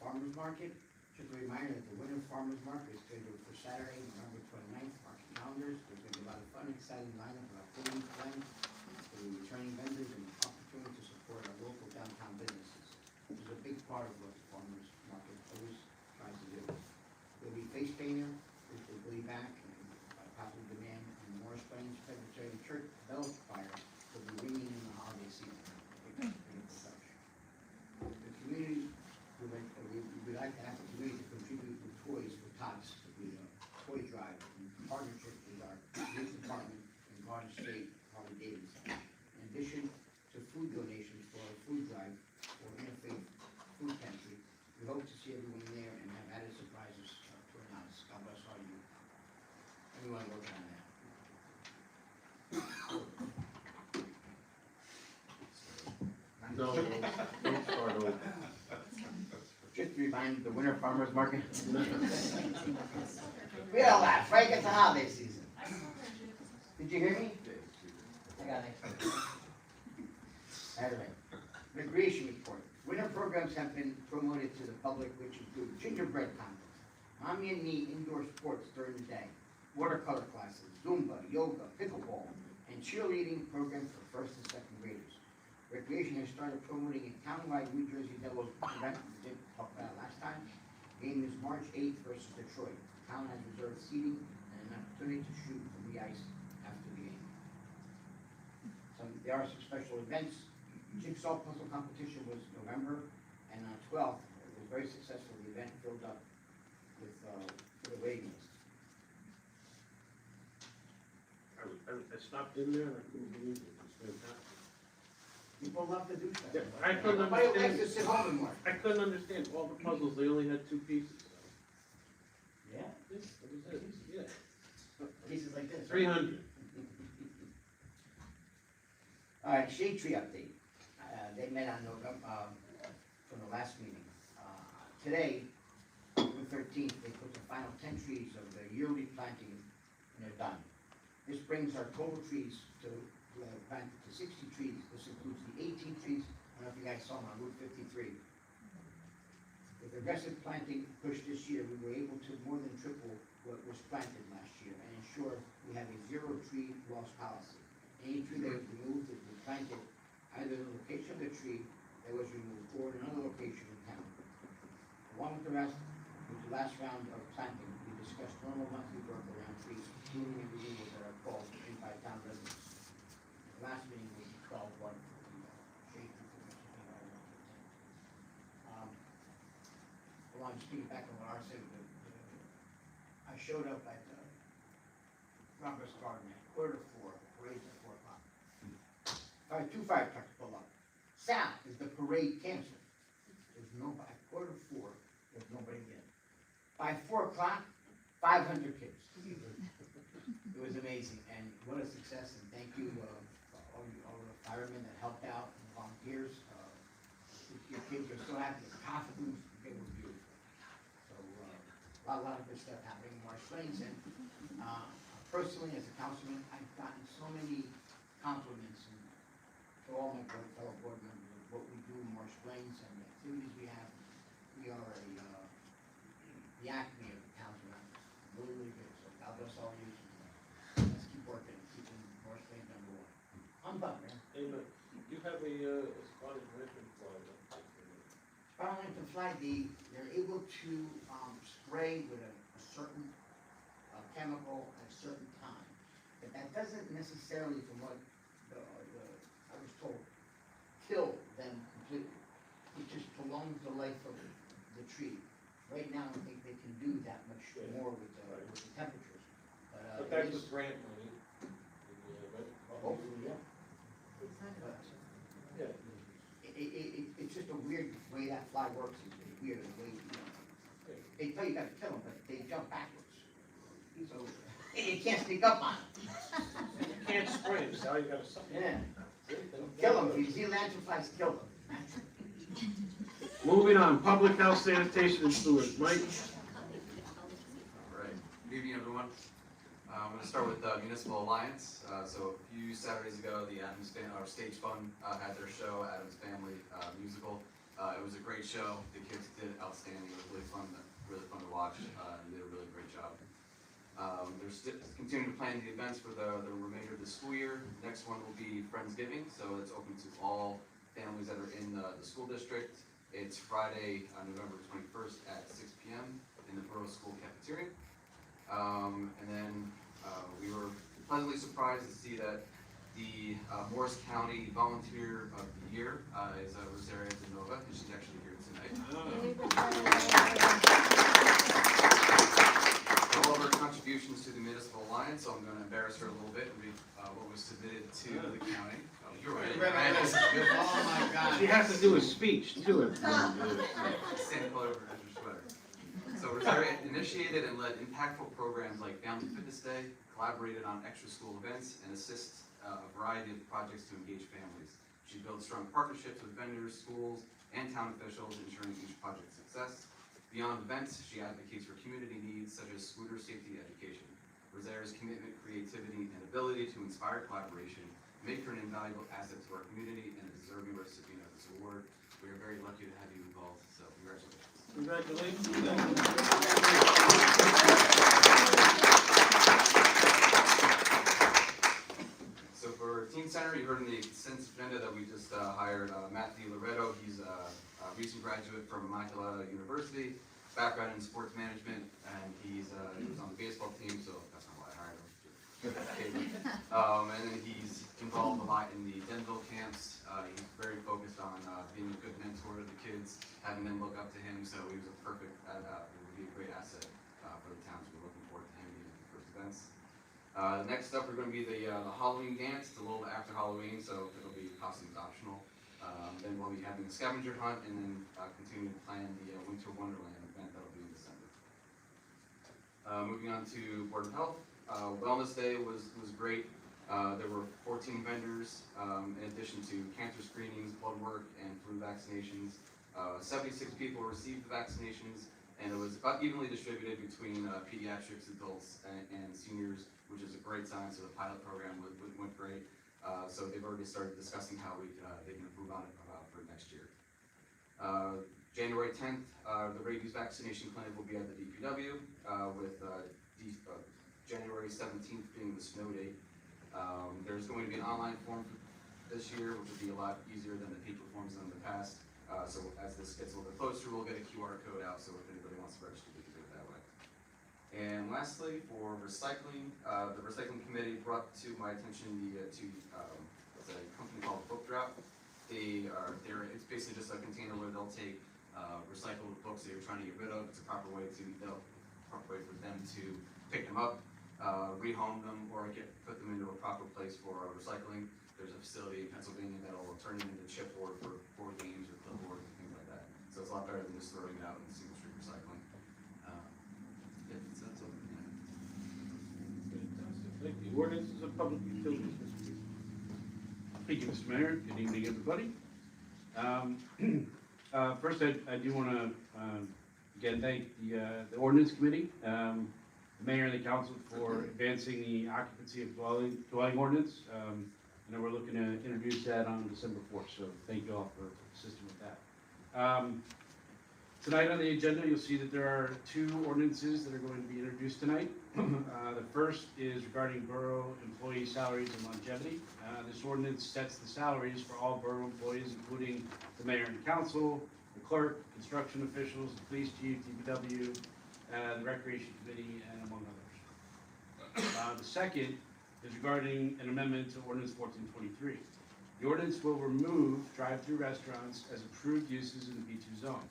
farmer's market. Just a reminder that the winter farmer's market is scheduled for Saturday, November 29th. Mark your calendars. There's going to be a lot of fun, exciting lineup of activities planned for the returning vendors and opportunity to support our local downtown businesses. This is a big part of what the farmer's market always tries to do. There'll be face painter, which will be back, and by popular demand, and Morris Plains Presbyterian Church bell fire will be ringing in the holiday season. The community we'd like to have the community to contribute with toys for tots to be a toy drive in partnership with our youth department and Garden State Harley Davidson. In addition to food donations for our food drive or interfaith food pantry, we hope to see everyone there and have added surprises to announce. God bless all you. Everyone working on that. No, don't start over. Just to remind you, the winter farmer's market. We all laugh, right? It's the holiday season. Did you hear me? I got it. Anyway, recreation report. Winter programs have been promoted to the public, which include gingerbread contest, mommy and me indoor sports during the day, watercolor classes, Zumba, yoga, pickleball, and cheerleading program for first and second graders. Recreation has started promoting a countywide New Jersey Devils event, we did talk about it last time. Game is March 8th versus Detroit. The town has reserved seating and an opportunity to shoot from the ice after the game. There are some special events. Jigsaw puzzle competition was November, and on 12th, it was very successful. The event filled up with the waiting list. I stopped in there and I couldn't believe it, it was fantastic. People love to do stuff. Yeah, I couldn't Nobody likes to understand, sit home anymore. I couldn't understand all the puzzles, they only had 2 pieces. Yeah? Yes, that was it, yeah. Pieces like this. 300. All right, shade tree update. They met on November, from the last meeting. Today, November 13th, they put the final 10 trees of the yearly planting, and they're done. This brings our total trees to planted to 60 trees. This includes the 18 trees, I don't know if you guys saw them on Route 53. With aggressive planting push this year, we were able to more than triple what was planted last year and ensure we have a 0 tree loss policy. Any tree that was removed is replanted either in the location of the tree that was removed or in another location in town. Along with the rest, with the last round of planting, we discussed normal monthly work around trees, pruning and removal that are called in by town residents. The last meeting was 12-1 for the shade tree permission. I want to speak back on what I said. I showed up at Robert's Garden at 3:45, parade's at 4 o'clock. 2 fire trucks pull up. Sal, is the parade canceled? There's nobody. At 3:45, there's nobody there. By 4 o'clock, 500 kids. It was amazing, and what a success, and thank you, all the firemen that helped out, and volunteers. Your kids are so happy, the costumes, it was beautiful. So, a lot of good stuff happening in Marsh Lanes, and personally, as a councilman, I've gotten so many compliments and to all my fellow board members of what we do in Marsh Lanes and the activities we have. We are the acme of the council members. Really, really good. So God bless all you. Let's keep working, keeping Marsh Lanes #1. I'm done, man. Amen. You have a spotted ribbon flag. Spotted to fly, they're able to spray with a certain chemical at a certain time. But that doesn't necessarily, from what I was told, kill them completely. It just prolongs the life of the tree. Right now, I think they can do that much more with the temperatures. But that's with grant money. way that fly works is weird, the way, they tell you gotta kill them, but they jump backwards. So, you can't sneak up on them. You can't spray him, Sal, you gotta suck. Yeah. Kill them, if you see lanternflies, kill them. Moving on, public health, sanitation, and sewers. Mike? All right, good evening, everyone. I'm gonna start with Municipal Alliance. So a few Saturdays ago, the our Stage Fund had their show, Adam's Family musical. It was a great show. The kids did outstanding. It was really fun to watch, and they did a really great job. They're continuing to plan the events for the remainder of the school year. Next one will be Friendsgiving, so it's open to all families that are in the school district. It's Friday, November 21st at 6 p.m. in the Borough School cafeteria. And then we were pleasantly surprised to see that the Morris County Volunteer of the Year is Rosaria DeNova, and she's actually here tonight. For all of her contributions to the Municipal Alliance, so I'm going to embarrass her a little bit and read what was submitted to the county. Oh, you're right. Oh my God. She has to do a speech to it. Santa Claus over your sweater. So Rosaria initiated and led impactful programs like Family Fitness Day, collaborated on extra school events, and assists a variety of projects to engage families. She builds strong partnerships with vendors, schools, and town officials, ensuring each project's success. Beyond events, she advocates for community needs such as scooter safety education. Rosaria's commitment, creativity, and ability to inspire collaboration make her an invaluable asset to our community and a deserving recipient of this award. We are very lucky to have you involved, so congratulations. So for Teen Center, you heard in the consent agenda that we just hired Matthew Loretto. He's a recent graduate from Immaculata University, background in sports management, and he was on the baseball team, so that's not why I hired him. And then he's involved a lot in the Denville camps. He's very focused on being a good mentor to the kids, having them look up to him, so he was a perfect, it would be a great asset for the town, so we're looking forward to him being at the first events. Next up, we're going to be the Halloween dance. It's a little after Halloween, so it'll be costumes optional. Then we'll be having a scavenger hunt, and then continuing to plan the Winter Wonderland event that'll be in December. Moving on to Board of Health. Wellness Day was great. There were 14 vendors, in addition to cancer screenings, blood work, and flu vaccinations. 76 people received the vaccinations, and it was about evenly distributed between pediatrics, adults, and seniors, which is a great sign. So the pilot program went great. So they've already started discussing how they can improve on it for next year. January 10th, the rabies vaccination clinic will be at the DPW, with January 17th being the snow date. There's going to be an online form for this year, which will be a lot easier than the paper forms done in the past. So as this gets a little bit closer, we'll get a QR code out, so if anybody wants to register, they can do it that way. And lastly, for recycling, the recycling committee brought to my attention it's a company called Book Drop. It's basically just a container where they'll take recycled books that you're trying to get rid of. It's a proper way for them to pick them up, rehome them, or put them into a proper place for recycling. There's a facility in Pennsylvania that'll turn it into chipboard for board games or clipboards and things like that. So it's a lot better than just throwing it out in single street recycling. That's all. Thank you. Ordinances of public utilities, Mr. Reed. Thank you, Mr. Mayor. Good evening, everybody. First, I do want to again thank the Ordinance Committee, the Mayor and the Council for advancing the occupancy of dwelling ordinance. I know we're looking to introduce that on December 4th, so thank you all for assisting with that. Tonight on the agenda, you'll see that there are two ordinances that are going to be introduced tonight. The first is regarding borough employee salaries and longevity. This ordinance sets the salaries for all borough employees, including the mayor and council, the clerk, construction officials, the police chief, DPW, the recreation committee, and among others. The second is regarding an amendment to ordinance 1423. The ordinance will remove drive-through restaurants as approved uses in the B2 zone.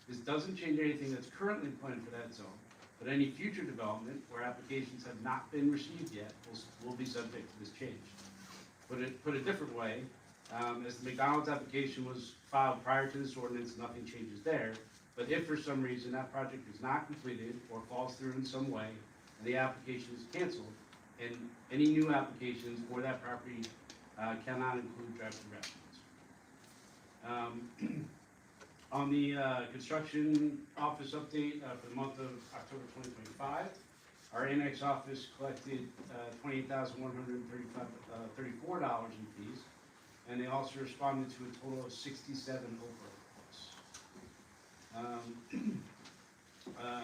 This doesn't change anything that's currently planned for that zone, but any future development where applications have not been received yet will be subject to this change. Put a different way, As the McDonald's application was filed prior to this ordinance, nothing changes there. But if for some reason that project is not completed or falls through in some way, and the application is canceled, and any new applications for that property cannot include drive-through restaurants. On the construction office update for the month of October 2025, our annex office collected $28,134 in fees, and they also responded to a total of 67 Oprah calls.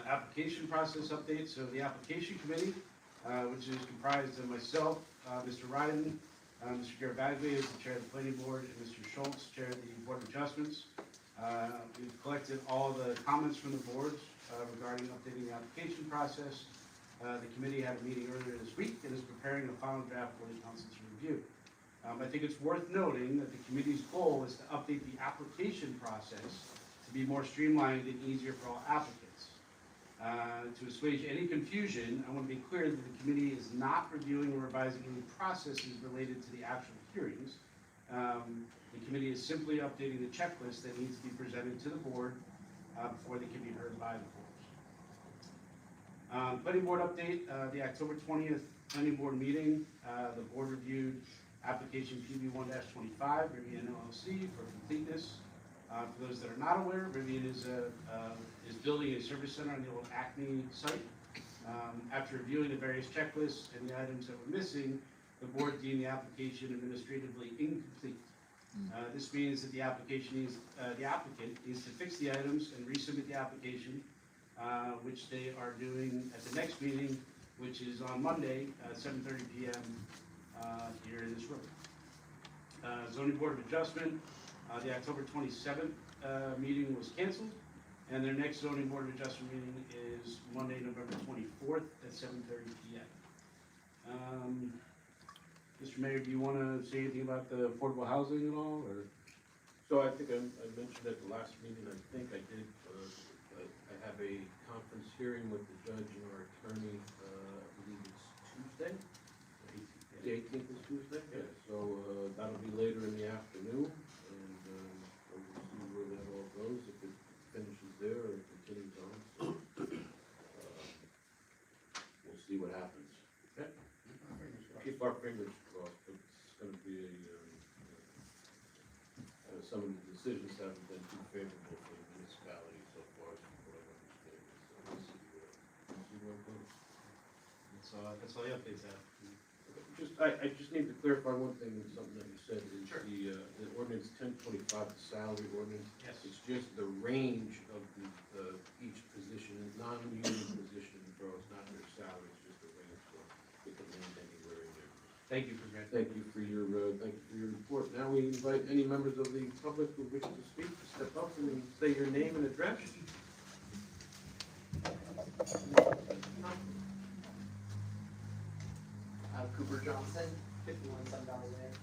Application process update. So the application committee, which is comprised of myself, Mr. Ryden, Mr. Garabaglia is the chair of the planning board, and Mr. Schultz, chair of the board of adjustments. We've collected all the comments from the boards regarding updating the application process. The committee had a meeting earlier this week and is preparing a final draft for the council to review. I think it's worth noting that the committee's goal is to update the application process to be more streamlined and easier for all applicants. To assuage any confusion, I want to be clear that the committee is not reviewing or revising any processes related to the actual hearings. The committee is simply updating the checklist that needs to be presented to the board before they can be heard by the boards. Planning board update, the October 20th planning board meeting, the board reviewed application PB1-25, Rivian LLC for completeness. For those that are not aware, Rivian is building a service center on the old Acme site. After reviewing the various checklists and the items that were missing, the board deemed the application administratively incomplete. This means that the applicant needs to fix the items and resubmit the application, which they are doing at the next meeting, which is on Monday at 7:30 p.m. Here in this room. Zoning Board of Adjustment, the October 27th meeting was canceled, and their next Zoning Board of Adjustment meeting is Monday, November 24th at 7:30 p.m. Mr. Mayor, do you want to say anything about the affordable housing at all, or? So I think I mentioned at the last meeting, I think I did, I have a conference hearing with the judge and our attorney, I believe it's Tuesday? The 18th is Tuesday? Yeah, so that'll be later in the afternoon, and we'll see where that all goes, if it finishes there or continues on. So, we'll see what happens. Okay? Keep our fingers crossed, but it's gonna be some of the decisions haven't been too favorable for the municipality so far, from what I understand. So we'll see where it goes. That's all the updates have. I just need to clarify one thing, something that you said, is the ordinance 1025, the salary ordinance. Yes. It's just the range of each position, non-union position in the borough, it's not their salary, it's just the range, so it can land anywhere in there. Thank you for that. Thank you for your report. Now we invite any members of the public who wish to speak to step up and say your name and address. Cooper Johnson, 51 Sun Valley Lane.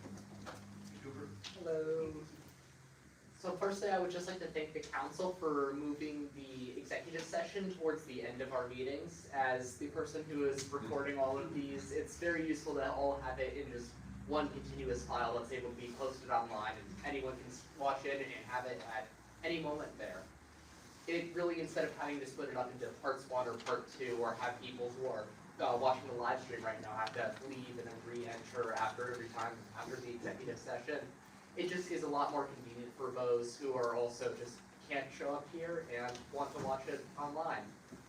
Cooper. Hello. So firstly, I would just like to thank the council for moving the executive session towards the end of our meetings. As the person who is recording all of these, it's very useful to all have it in just one continuous file that's able to be posted online, and anyone can watch it and have it at any moment there. It really, instead of having to split it up into parts 1 or part 2, or have people who are watching the live stream right now have to leave and then re-enter every time after the executive session. It just is a lot more convenient for those who are also just can't show up here and want to watch it online.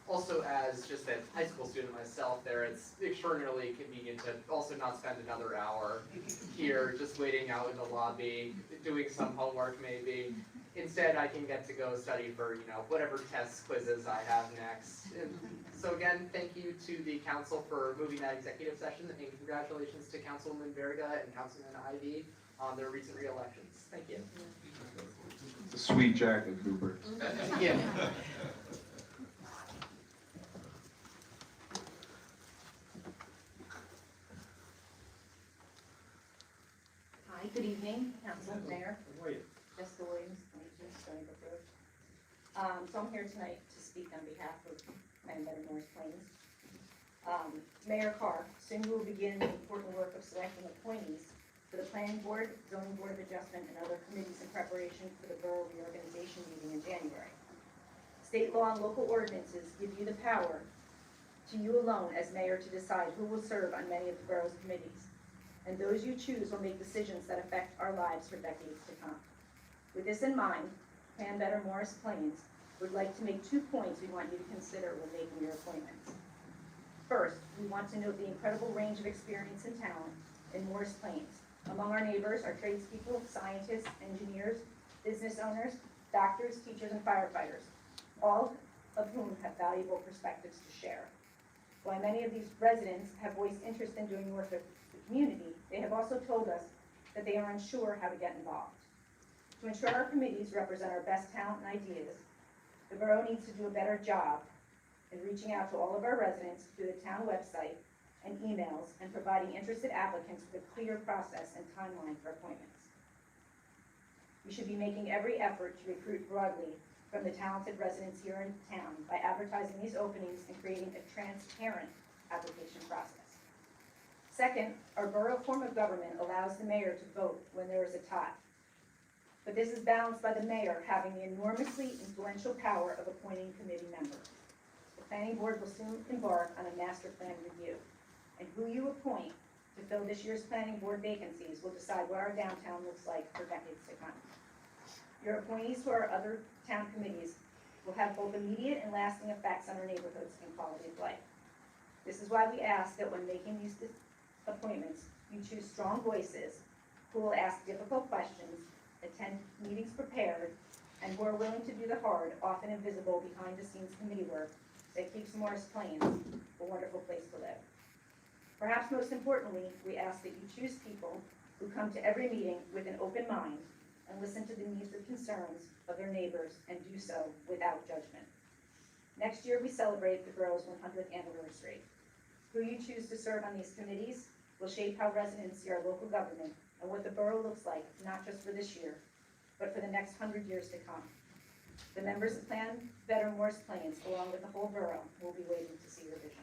Also, as just a high school student myself there, it's extraordinarily convenient to also not spend another hour here just waiting out in the lobby, doing some homework maybe. Instead, I can get to go study for, whatever tests, quizzes I have next. And so again, thank you to the council for moving that executive session, and congratulations to Councilwoman Verga and Councilman Ivey on their recent re-elections. Thank you. It's a sweet jacket, Cooper. Yeah. Hi, good evening, Council, Mayor. How are you? Jessica Williams, 22 Stony Brook Road. So I'm here tonight to speak on behalf of Plan Better North Plains. Mayor Karr, soon we will begin the important work of selecting appointees for the planning board, zoning board of adjustment, and other committees in preparation for the borough reorganization meeting in January. State law and local ordinances give you the power to you alone as mayor to decide who will serve on many of the borough's committees. And those you choose will make decisions that affect our lives for decades to come. With this in mind, Plan Better Morris Plains would like to make 2 points we want you to consider when making your appointments. First, we want to note the incredible range of experience and talent in Morris Plains. Among our neighbors are tradespeople, scientists, engineers, business owners, doctors, teachers, and firefighters, all of whom have valuable perspectives to share. While many of these residents have voiced interest in doing work with the community, they have also told us that they are unsure how to get involved. To ensure our committees represent our best talent and ideas, the borough needs to do a better job in reaching out to all of our residents through the town website and emails and providing interested applicants with a clear process and timeline for appointments. We should be making every effort to recruit broadly from the talented residents here in town by advertising these openings and creating a transparent application process. Second, our borough form of government allows the mayor to vote when there is a tie. But this is balanced by the mayor having the enormously influential power of appointing committee members. The planning board will soon embark on a master plan review, and who you appoint to fill this year's planning board vacancies will decide what our downtown looks like for decades to come. Your appointees to our other town committees will have both immediate and lasting effects on our neighborhoods and quality of life. This is why we ask that when making these appointments, you choose strong voices who will ask difficult questions, attend meetings prepared, and who are willing to do the hard, often invisible behind-the-scenes committee work that keeps Morris Plains a wonderful place to live. Perhaps most importantly, we ask that you choose people who come to every meeting with an open mind and listen to the needs and concerns of their neighbors and do so without judgment. Next year, we celebrate the borough's 100th anniversary. Who you choose to serve on these committees will shape how residents see our local government and what the borough looks like, not just for this year, but for the next 100 years to come. The members of Plan Better Morris Plains, along with the whole borough, will be waiting to see your vision.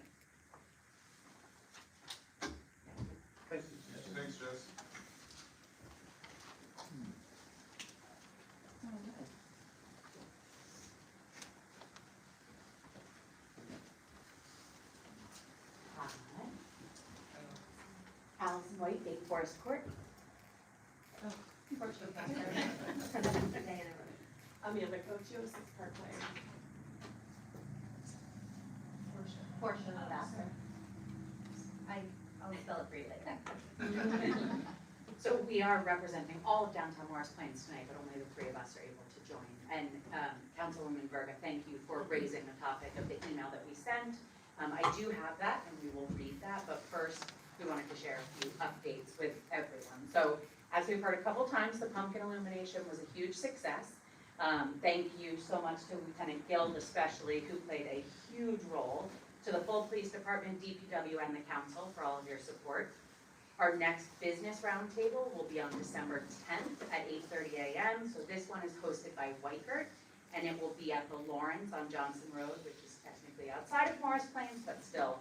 Thanks, Jess. Allison White, 8 Forest Court. Portia Cocheo, 6 Parkway. Portia Levasseur. I'll spell it for you later. So we are representing all of downtown Morris Plains tonight, but only the 3 of us are able to join. And Councilwoman Verga, thank you for raising the topic of the email that we sent. I do have that, and we will read that, but first, we wanted to share a few updates with everyone. So, as we've heard a couple times, the Pumpkin Illumination was a huge success. Thank you so much to Lieutenant Guild especially, who played a huge role, to the full police department, DPW, and the council for all of your support. Our next business roundtable will be on December 10th at 8:30 a.m. So this one is hosted by Whitekert, and it will be at the Lawrence on Johnson Road, which is technically outside of Morris Plains, but still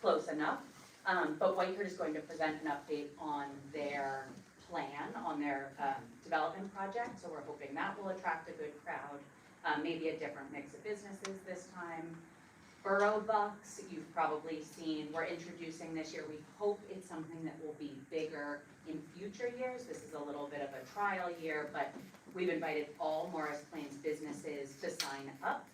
close enough. But Whitekert is going to present an update on their plan, on their development project, so we're hoping that will attract a good crowd, maybe a different mix of businesses this time. Borough Bucks, you've probably seen, we're introducing this year. We hope it's something that will be bigger in future years. This is a little bit of a trial year, but we've invited all Morris Plains businesses to sign up.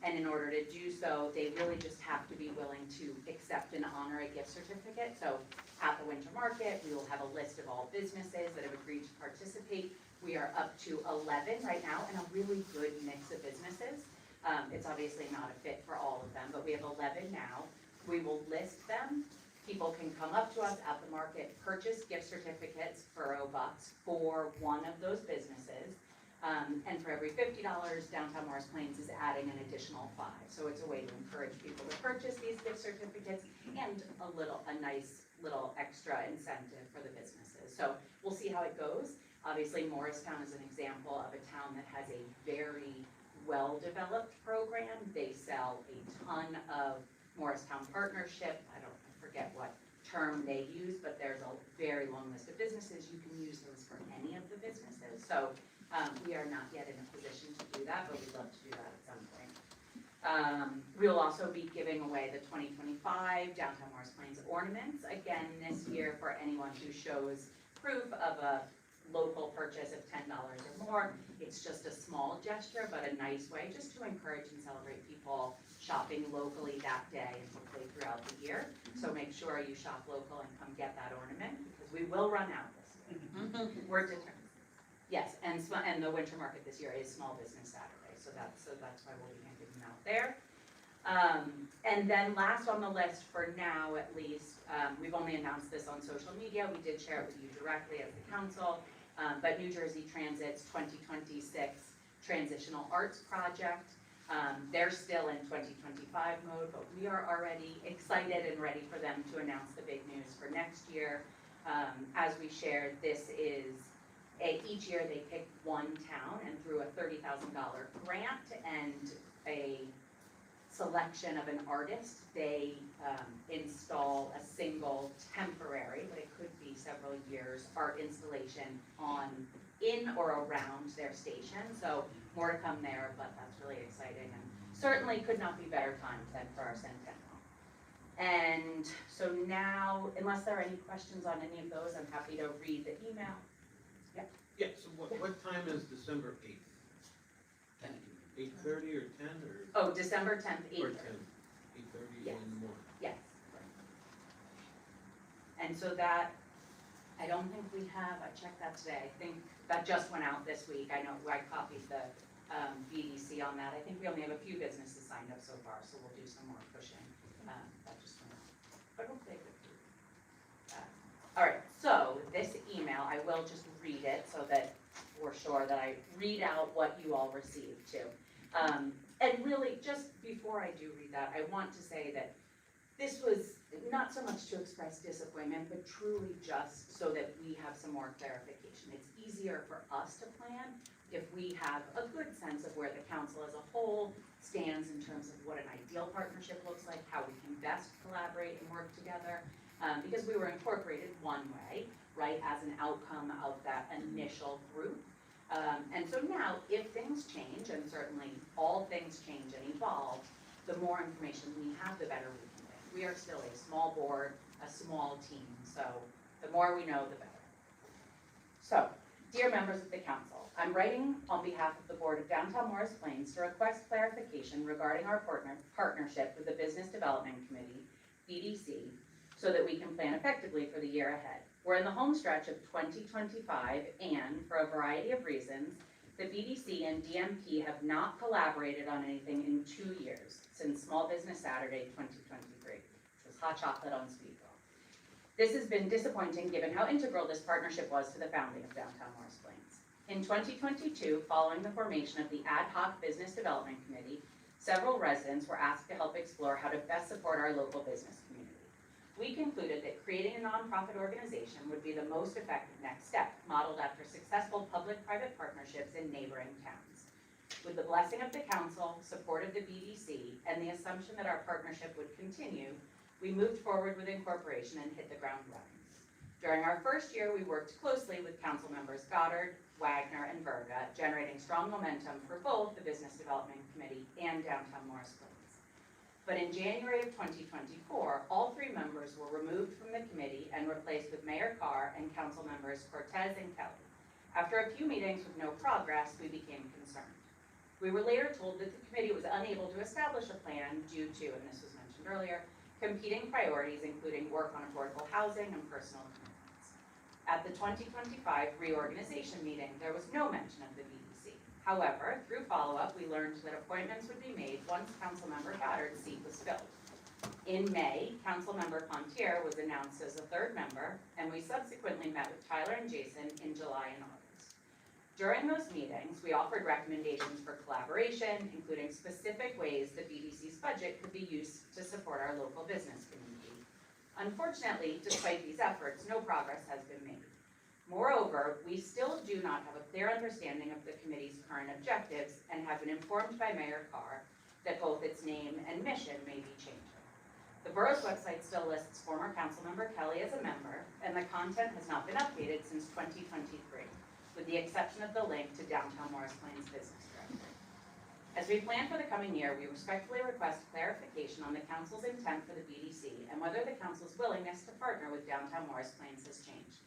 And in order to do so, they really just have to be willing to accept and honor a gift certificate. So at the winter market, we will have a list of all businesses that have agreed to participate. We are up to 11 right now, and a really good mix of businesses. It's obviously not a fit for all of them, but we have 11 now. We will list them. People can come up to us at the market, purchase gift certificates for $1 for one of those businesses. And for every $50, Downtown Morris Plains is adding an additional 5. So it's a way to encourage people to purchase these gift certificates and a nice little extra incentive for the businesses. So we'll see how it goes. Obviously, Morristown is an example of a town that has a very well-developed program. They sell a ton of Morristown Partnership, I forget what term they use, but there's a very long list of businesses. You can use those for any of the businesses. So we are not yet in a position to do that, but we'd love to do that at some point. We will also be giving away the 2025 Downtown Morris Plains Ornaments again this year for anyone who shows proof of a local purchase of $10 or more. It's just a small gesture, but a nice way just to encourage and celebrate people shopping locally that day and hopefully throughout the year. So make sure you shop local and come get that ornament because we will run out this year. We're determined. Yes, and the winter market this year is Small Business Saturday, so that's why we'll be handing them out there. And then last on the list for now at least, we've only announced this on social media. We did share it with you directly as the council. But New Jersey Transit's 2026 Transitional Arts Project, they're still in 2025 mode, but we are already excited and ready for them to announce the big news for next year. As we shared, this is, each year they pick one town and through a $30,000 grant and a selection of an artist, they install a single temporary, but it could be several years, art installation in or around their station. So more to come there, but that's really exciting and certainly could not be better timed than for our centennial. And so now, unless there are any questions on any of those, I'm happy to read the email. Yeah, so what time is December 8th? 8:30 or 10 or? Oh, December 10th, 8:30. Or 10, 8:30 Yes. in the morning. Yes. And so that, I don't think we have, I checked that today, I think that just went out this week. I know I copied the BDC on that. I think we only have a few businesses signed up so far, so we'll do some more pushing. That just went out. But hopefully it would. All right, so this email, I will just read it so that we're sure that I read out what you all received too. And really, just before I do read that, I want to say that this was not so much to express disappointment, but truly just so that we have some more clarification. It's easier for us to plan if we have a good sense of where the council as a whole stands in terms of what an ideal partnership looks like, how we can best collaborate and work together, because we were incorporated one way, right, as an outcome of that initial group. And so now, if things change, and certainly all things change and evolve, the more information we have, the better we can think. We are still a small board, a small team, so the more we know, the better. So, dear members of the council, I'm writing on behalf of the Board of Downtown Morris Plains to request clarification regarding our partnership with the Business Development Committee, BDC, so that we can plan effectively for the year ahead. We're in the home stretch of 2025 and, for a variety of reasons, the BDC and DMP have not collaborated on anything in 2 years, since Small Business Saturday 2023, which was hot chocolate on speedball. This has been disappointing given how integral this partnership was to the founding of Downtown Morris Plains. In 2022, following the formation of the Ad Hoc Business Development Committee, several residents were asked to help explore how to best support our local business community. We concluded that creating a nonprofit organization would be the most effective next step, modeled after successful public-private partnerships in neighboring towns. With the blessing of the council, support of the BDC, and the assumption that our partnership would continue, we moved forward with incorporation and hit the ground running. During our first year, we worked closely with Councilmembers Goddard, Wagner, and Verga, generating strong momentum for both the Business Development Committee and Downtown Morris Plains. But in January of 2024, all 3 members were removed from the committee and replaced with Mayor Karr and Councilmembers Cortese and Kelly. After a few meetings with no progress, we became concerned. We were later told that the committee was unable to establish a plan due to, and this was mentioned earlier, competing priorities including work on affordable housing and personal commitments. At the 2025 reorganization meeting, there was no mention of the BDC. However, through follow-up, we learned that appointments would be made once Councilmember Goddard's seat was filled. In May, Councilmember Pontier was announced as the 3rd member, and we subsequently met with Tyler and Jason in July and August. During those meetings, we offered recommendations for collaboration, including specific ways the BDC's budget could be used to support our local business community. Unfortunately, despite these efforts, no progress has been made. Moreover, we still do not have a clear understanding of the committee's current objectives and have been informed by Mayor Karr that both its name and mission may be changing. The borough's website still lists former Councilmember Kelly as a member, and the content has not been updated since 2023, with the exception of the link to Downtown Morris Plains Business Directory. As we plan for the coming year, we respectfully request clarification on the council's intent for the BDC and whether the council's willingness to partner with Downtown Morris Plains has changed.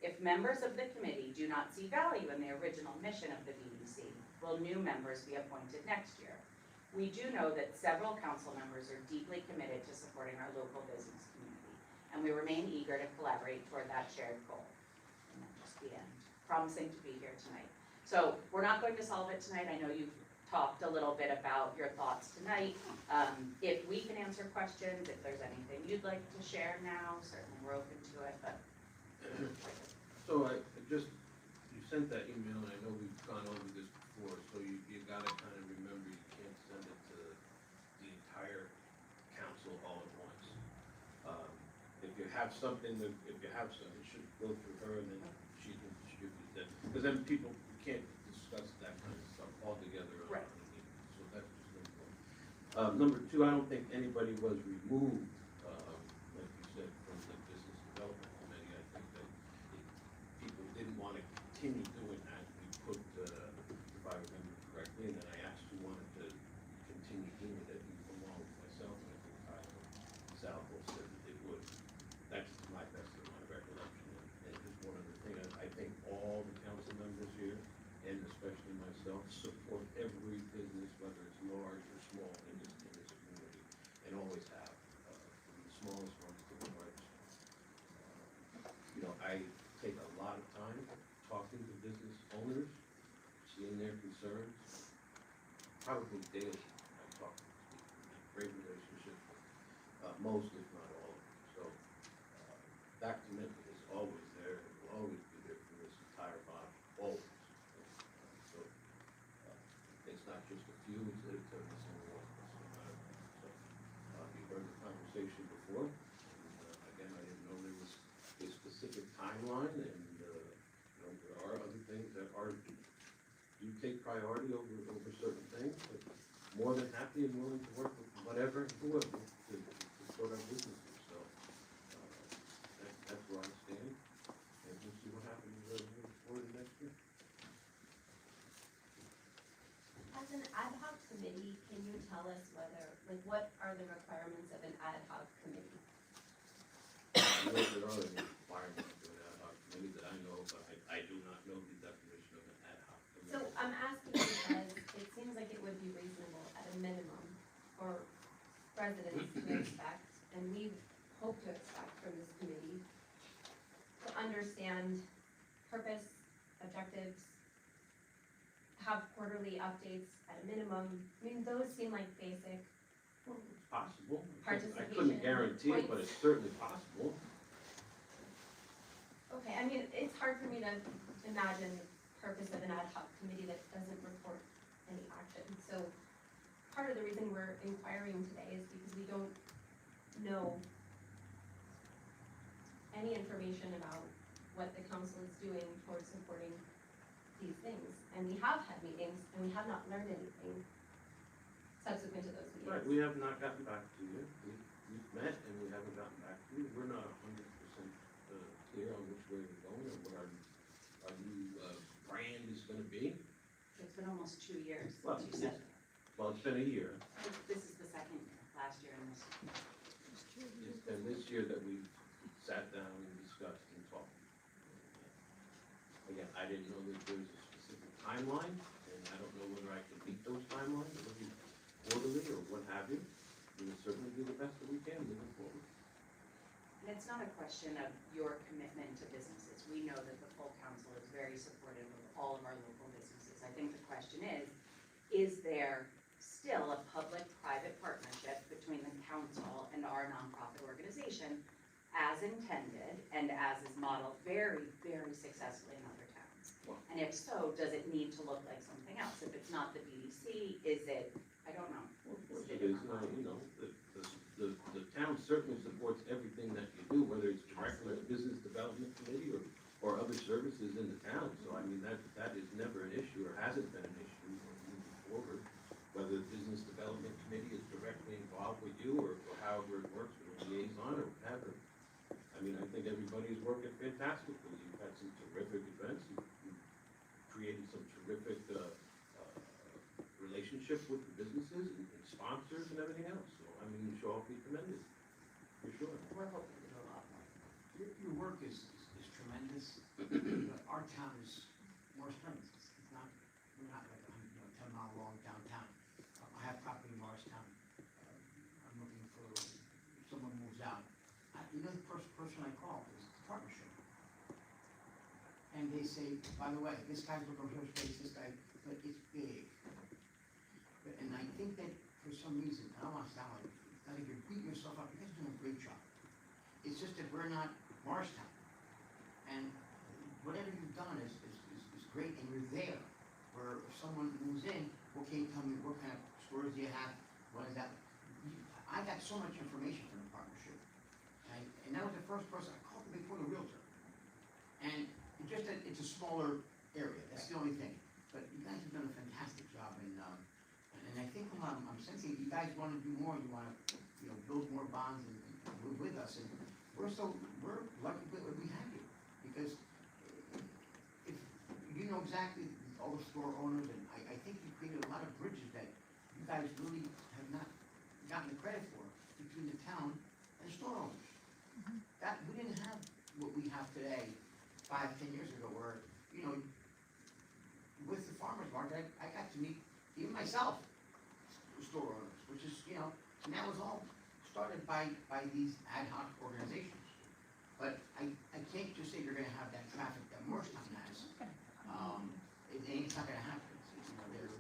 If members of the committee do not see value in the original mission of the BDC, will new members be appointed next year? We do know that several council members are deeply committed to supporting our local business community, and we remain eager to collaborate toward that shared goal. And that's just the end. Promising to be here tonight. So we're not going to solve it tonight. I know you've talked a little bit about your thoughts tonight. If we can answer questions, if there's anything you'd like to share now, certainly we're open to it, but. So you sent that email, and I know we've gone over this before, so you gotta kind of remember you can't send it to the entire council all at once. If you have something, it should go through her, and then she can distribute that. Because then people can't discuss that kind of stuff all together on the meeting, so that's just number one. Number two, I don't think anybody was removed, like you said, from the Business Development Committee. I think that people didn't want to continue doing that. We put, if I remember correctly, and then I asked who wanted to continue doing it, along with myself, and I think Tyler and Sal both said that they would. That's my best of my recollection. And just one other thing, I think all the council members here, and especially myself, support every business, whether it's large or small, in this community, and always have, from the smallest ones to the largest ones. I take a lot of time talking to business owners, seeing their concerns, probably daily. I talk to these people, I have great relationships with most, if not all of them. So that commitment is always there, and will always be there for this entire body, always. So it's not just a few, it's every single one of us, no matter what. So you heard the conversation before, and again, I didn't know there was a specific timeline, and there are other things that do take priority over certain things, but more than happy and willing to work with whatever and whoever to support our businesses. So that's where I stand, and we'll see what happens moving forward next year. As an ad hoc committee, can you tell us what are the requirements of an ad hoc committee? There are any requirements for an ad hoc committee that I know, but I do not know the definition of an ad hoc committee. So I'm asking because it seems like it would be reasonable at a minimum for residents to expect, and we hope to expect from this committee, to understand purpose, objectives, have quarterly updates at a minimum. I mean, those seem like basic. Well, it's possible. I Participation couldn't guarantee it, but it's certainly possible. Okay, I mean, it's hard for me to imagine the purpose of an ad hoc committee that doesn't report any action. So part of the reason we're inquiring today is because we don't know any information about what the council is doing towards supporting these things. And we have had meetings, and we have not learned anything subsequent to those meetings. Right, we have not gotten back to you. We've met and we haven't gotten back to you. We're not 100% clear on which way we're going or what our new brand is gonna be. It's been almost 2 years Well, since you said that. Well, it's been a year. This is the second year, last year and this year. It's been this year that we've sat down and discussed and talked. Again, I didn't know that there's a specific timeline, and I don't know whether I can meet those timelines, whether it be quarterly or what have you. We will certainly do the best that we can moving forward. And it's not a question of your commitment to businesses. We know that the full council is very supportive of all of our local businesses. I think the question is there still a public-private partnership between the council and our nonprofit organization as intended and as is modeled very, very successfully in other towns? And if so, does it need to look like something else? If it's not the BDC, is it, I don't know. Well, of course it is, the town certainly supports everything that you do, whether it's directly a business development committee or other services in the town. So I mean, that is never an issue or hasn't been an issue moving forward. Whether the business development committee is directly involved with you or however it works, and everything else, so, I mean, you should all be commended, for sure. We're hoping to do a lot more. Your work is tremendous, but our town is more strengths. It's not, we're not like a 10-mile long downtown. I have property in Morristown. I'm looking for, if someone moves out. The first person I call is the partnership. And they say, by the way, this guy's looking for space, this guy, but it's big. And I think that for some reason, I don't want to sound like, that if you're beating yourself up, you guys are doing a great job. It's just that we're not Morristown. And whatever you've done is great, and you're there. Where if someone moves in, okay, tell me what kind of stores do you have, what is that? I got so much information from the partnership. And that was the first person I called before the realtor. And it's just that it's a smaller area, that's the only thing. But you guys have done a fantastic job, and I think I'm sensing you guys wanna do more, you wanna, build more bonds and with us, and we're lucky that we have you, because if you know exactly all the store owners, and I think you created a lot of bridges that you guys really have not gotten the credit for between the town and store owners. That, we didn't have what we have today 5-10 years ago, where, with the farmer's market, I got to meet even myself, store owners, which is, and that was all started by these ad hoc organizations. But I can't just say you're gonna have that traffic that Morristown has. It's not gonna happen. They're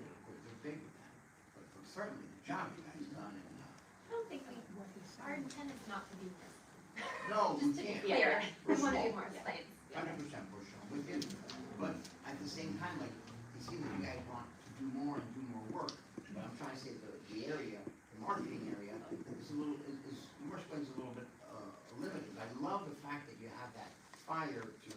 big with that. But certainly the job you guys done, and, I don't think our intent is not to be this. no, we Just to be can't. clear, we We're wanna do small. more sites. 100% Portia, I'm with you. But at the same time, like, it seems that you guys want to do more and do more work. But I'm trying to say the area, the marketing area, is a little, Morriston's a little bit limited. I love the fact that you have that fire to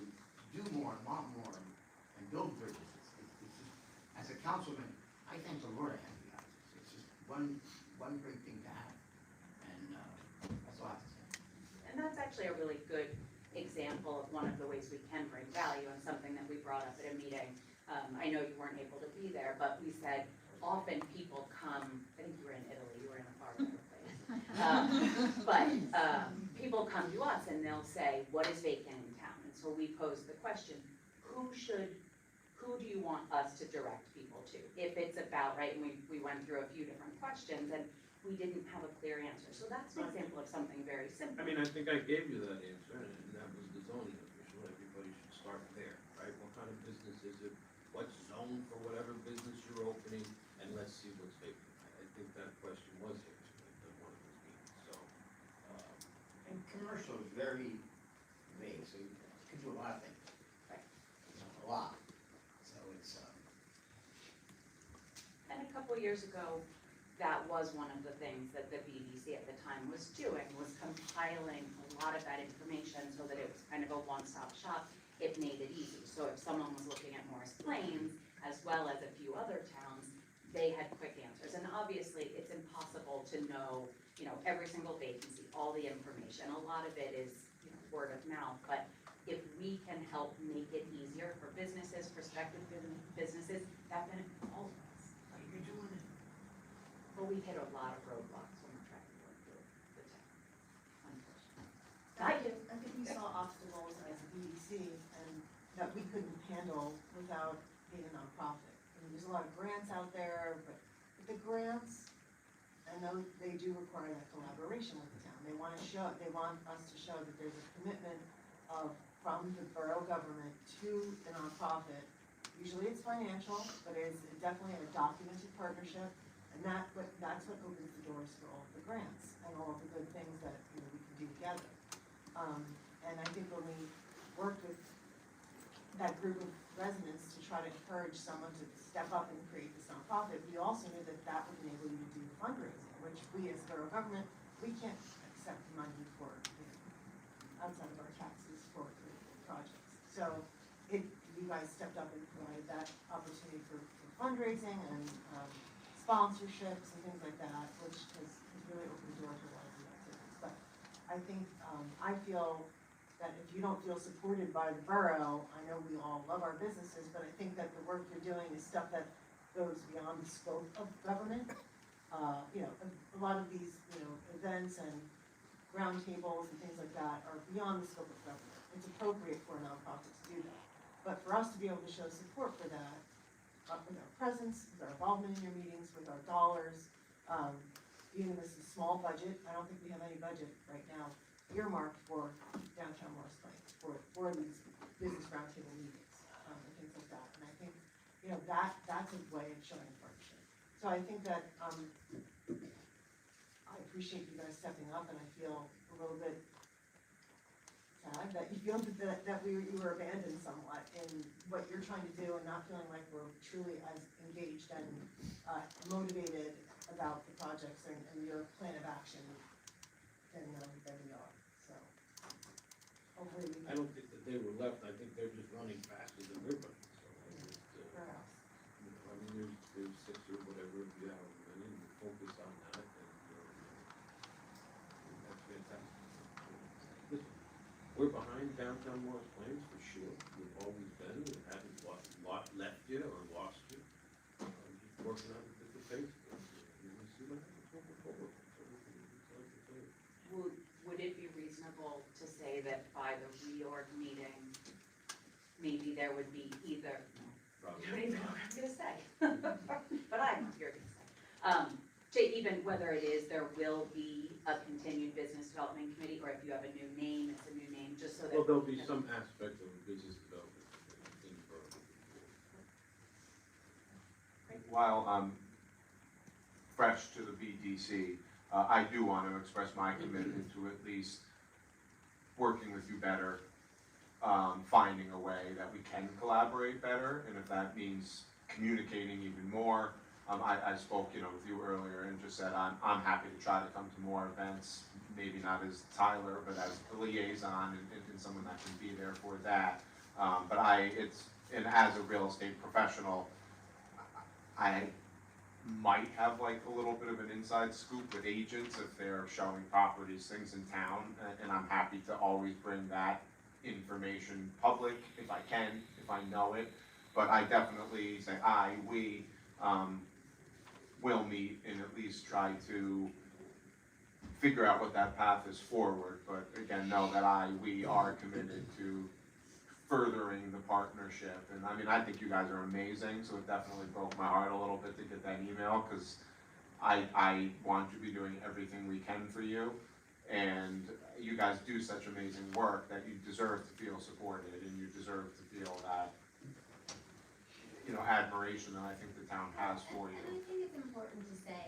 do more and want more and build bridges. It's just, as a councilman, I thank the Lord I have you guys. It's just one great thing to have. And that's all I have to say. And that's actually a really good example of one of the ways we can bring value, and something that we brought up at a meeting. I know you weren't able to be there, but we said often people come, I think you were in Italy, you were in a far better place. People come to us and they'll say, what is vacant in town? And so we pose the question, who do you want us to direct people to? If it's about, right, and we went through a few different questions and we didn't have a clear answer. So that's an example of something very simple. I mean, I think I gave you that answer, and that was the zoning official. Everybody should start there, right? What kind of business is it? What's zoned for whatever business you're opening, and let's see what's vacant. I think that question was answered at one of those meetings, so. And commercial is very vague, so you can do a lot of things. Right. A lot. So it's, And a couple years ago, that was one of the things that the BDC at the time was doing, was compiling a lot of that information so that it was kind of a one-stop shop. It made it easy. So if someone was looking at Morris Plains, as well as a few other towns, they had quick answers. And obviously, it's impossible to know, every single vacancy, all the information. A lot of it is, word of mouth. But if we can help make it easier for businesses, prospective businesses, that benefits all of us. you're doing it. But we hit a lot of roadblocks when we're trying to work through the town, unfortunately. I think we saw obstacles as a BDC and that we couldn't handle without being a nonprofit. I mean, there's a lot of grants out there, but the grants, I know they do require that collaboration with the town. They want us to show that there's a commitment from the borough government to the nonprofit. Usually it's financial, but it's definitely a documented partnership. And that's what opens the doors for all of the grants and all of the good things that we can do together. And I think when we worked with that group of residents to try to encourage someone to step up and create this nonprofit, we also knew that that would enable you to do the fundraising, which we as borough government, we can't accept money for outside of our taxes for projects. So you guys stepped up and provided that opportunity for fundraising and sponsorships and things like that, which has really opened the door to a lot of the activities. But I think, I feel that if you don't feel supported by the borough, I know we all love our businesses, but I think that the work you're doing is stuff that goes beyond the scope of government. you know, a lot of these, you know, events and roundtables and things like that are beyond the scope of government. It's appropriate for a nonprofit to do that. But for us to be able to show support for that, with our presence, with our involvement in your meetings, with our dollars, even this is a small budget, I don't think we have any budget right now earmarked for downtown Morris Plains, for these business roundtable meetings, and things like that. And I think, you know, that's a way of showing partnership. So I think that, I appreciate you guys stepping up, and I feel a little bit sad that you feel that you were abandoned somewhat in what you're trying to do and not feeling like we're truly as engaged and motivated about the projects and your plan of action than we are, so. Hopefully we I don't think that they were left, I think they're just running faster than we're running, so. perhaps. You know, I mean, there's 6 or whatever, yeah, and then we focus on that, and, that's fantastic. Listen, we're behind downtown Morris Plains for sure, we've always been, we haven't left you or lost you. Just working on a different pace, and we'll see what happens moving forward. So we can decide to play it. Would it be reasonable to say that by the reorg meeting, maybe there would be either, Probably. you don't even know what I'm gonna say, but I'm not here to say. To even whether it is, there will be a continued business development committee, or if you have a new name, it's a new name, just so that. Well, there'll be some aspect of business development in the borough. While I'm fresh to the BDC, I do want to express my commitment to at least working with you better, finding a way that we can collaborate better, and if that means communicating even more. I spoke, you know, with you earlier and just said I'm happy to try to come to more events, maybe not as Tyler, but as the liaison and someone that can be there for that. But and as a real estate professional, I might have like a little bit of an inside scoop with agents if they're showing properties, things in town, and I'm happy to always bring that information public if I can, if I know it. But I definitely say we will meet and at least try to figure out what that path is forward. But again, know that we are committed to furthering the partnership. And I mean, I think you guys are amazing, so it definitely broke my heart a little bit to get that email, because I want to be doing everything we can for you. And you guys do such amazing work that you deserve to feel supported, and you deserve to feel that, you know, admiration that I think the town has for you. And I think it's important to say,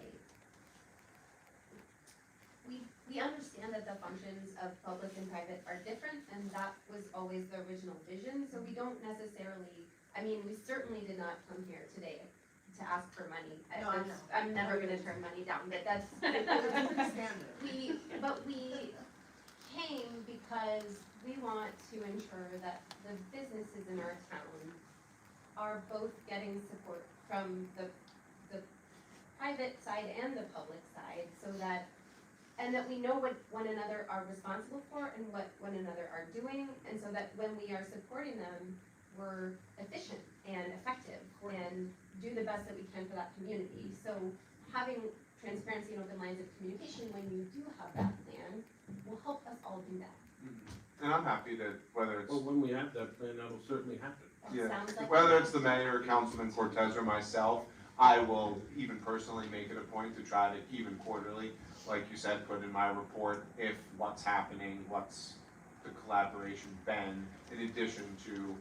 we understand that the functions of public and private are different, and that was always the original vision, so we don't necessarily, I mean, we certainly did not come here today to ask for money. No, I know. I'm never gonna turn money down, but that's. But we came because we want to ensure that the businesses in our town are both getting support from the private side and the public side, so that, and that we know what one another are responsible for and what one another are doing, and so that when we are supporting them, we're efficient and effective and do the best that we can for that community. So having transparency and open lines of communication when you do have that plan will help us all do that. And I'm happy that whether it's Well, when we have that plan, that'll certainly happen. yeah, Sounds like whether it's the mayor, Councilman Cortese, or myself, I will even personally make it a point to try to even quarterly, like you said, put in my report if what's happening, what's the collaboration been, in addition to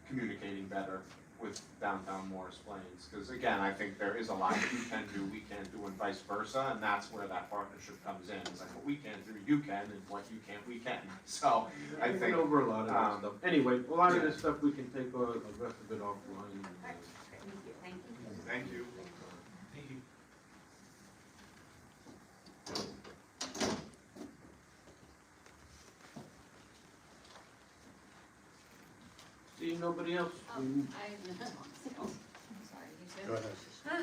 communicating better with downtown Morris Plains. Because again, I think there is a lot you can do, we can't do, and vice versa, and that's where that partnership comes in. It's like what we can't do, you can, and what you can't, we can. So I We've think been over a lot of that stuff. Anyway, a lot of yeah. this stuff we can take the rest of it offline. Thank you. Thank you. Thank you. See, nobody else? I'm sorry, you too? Go ahead. Hi,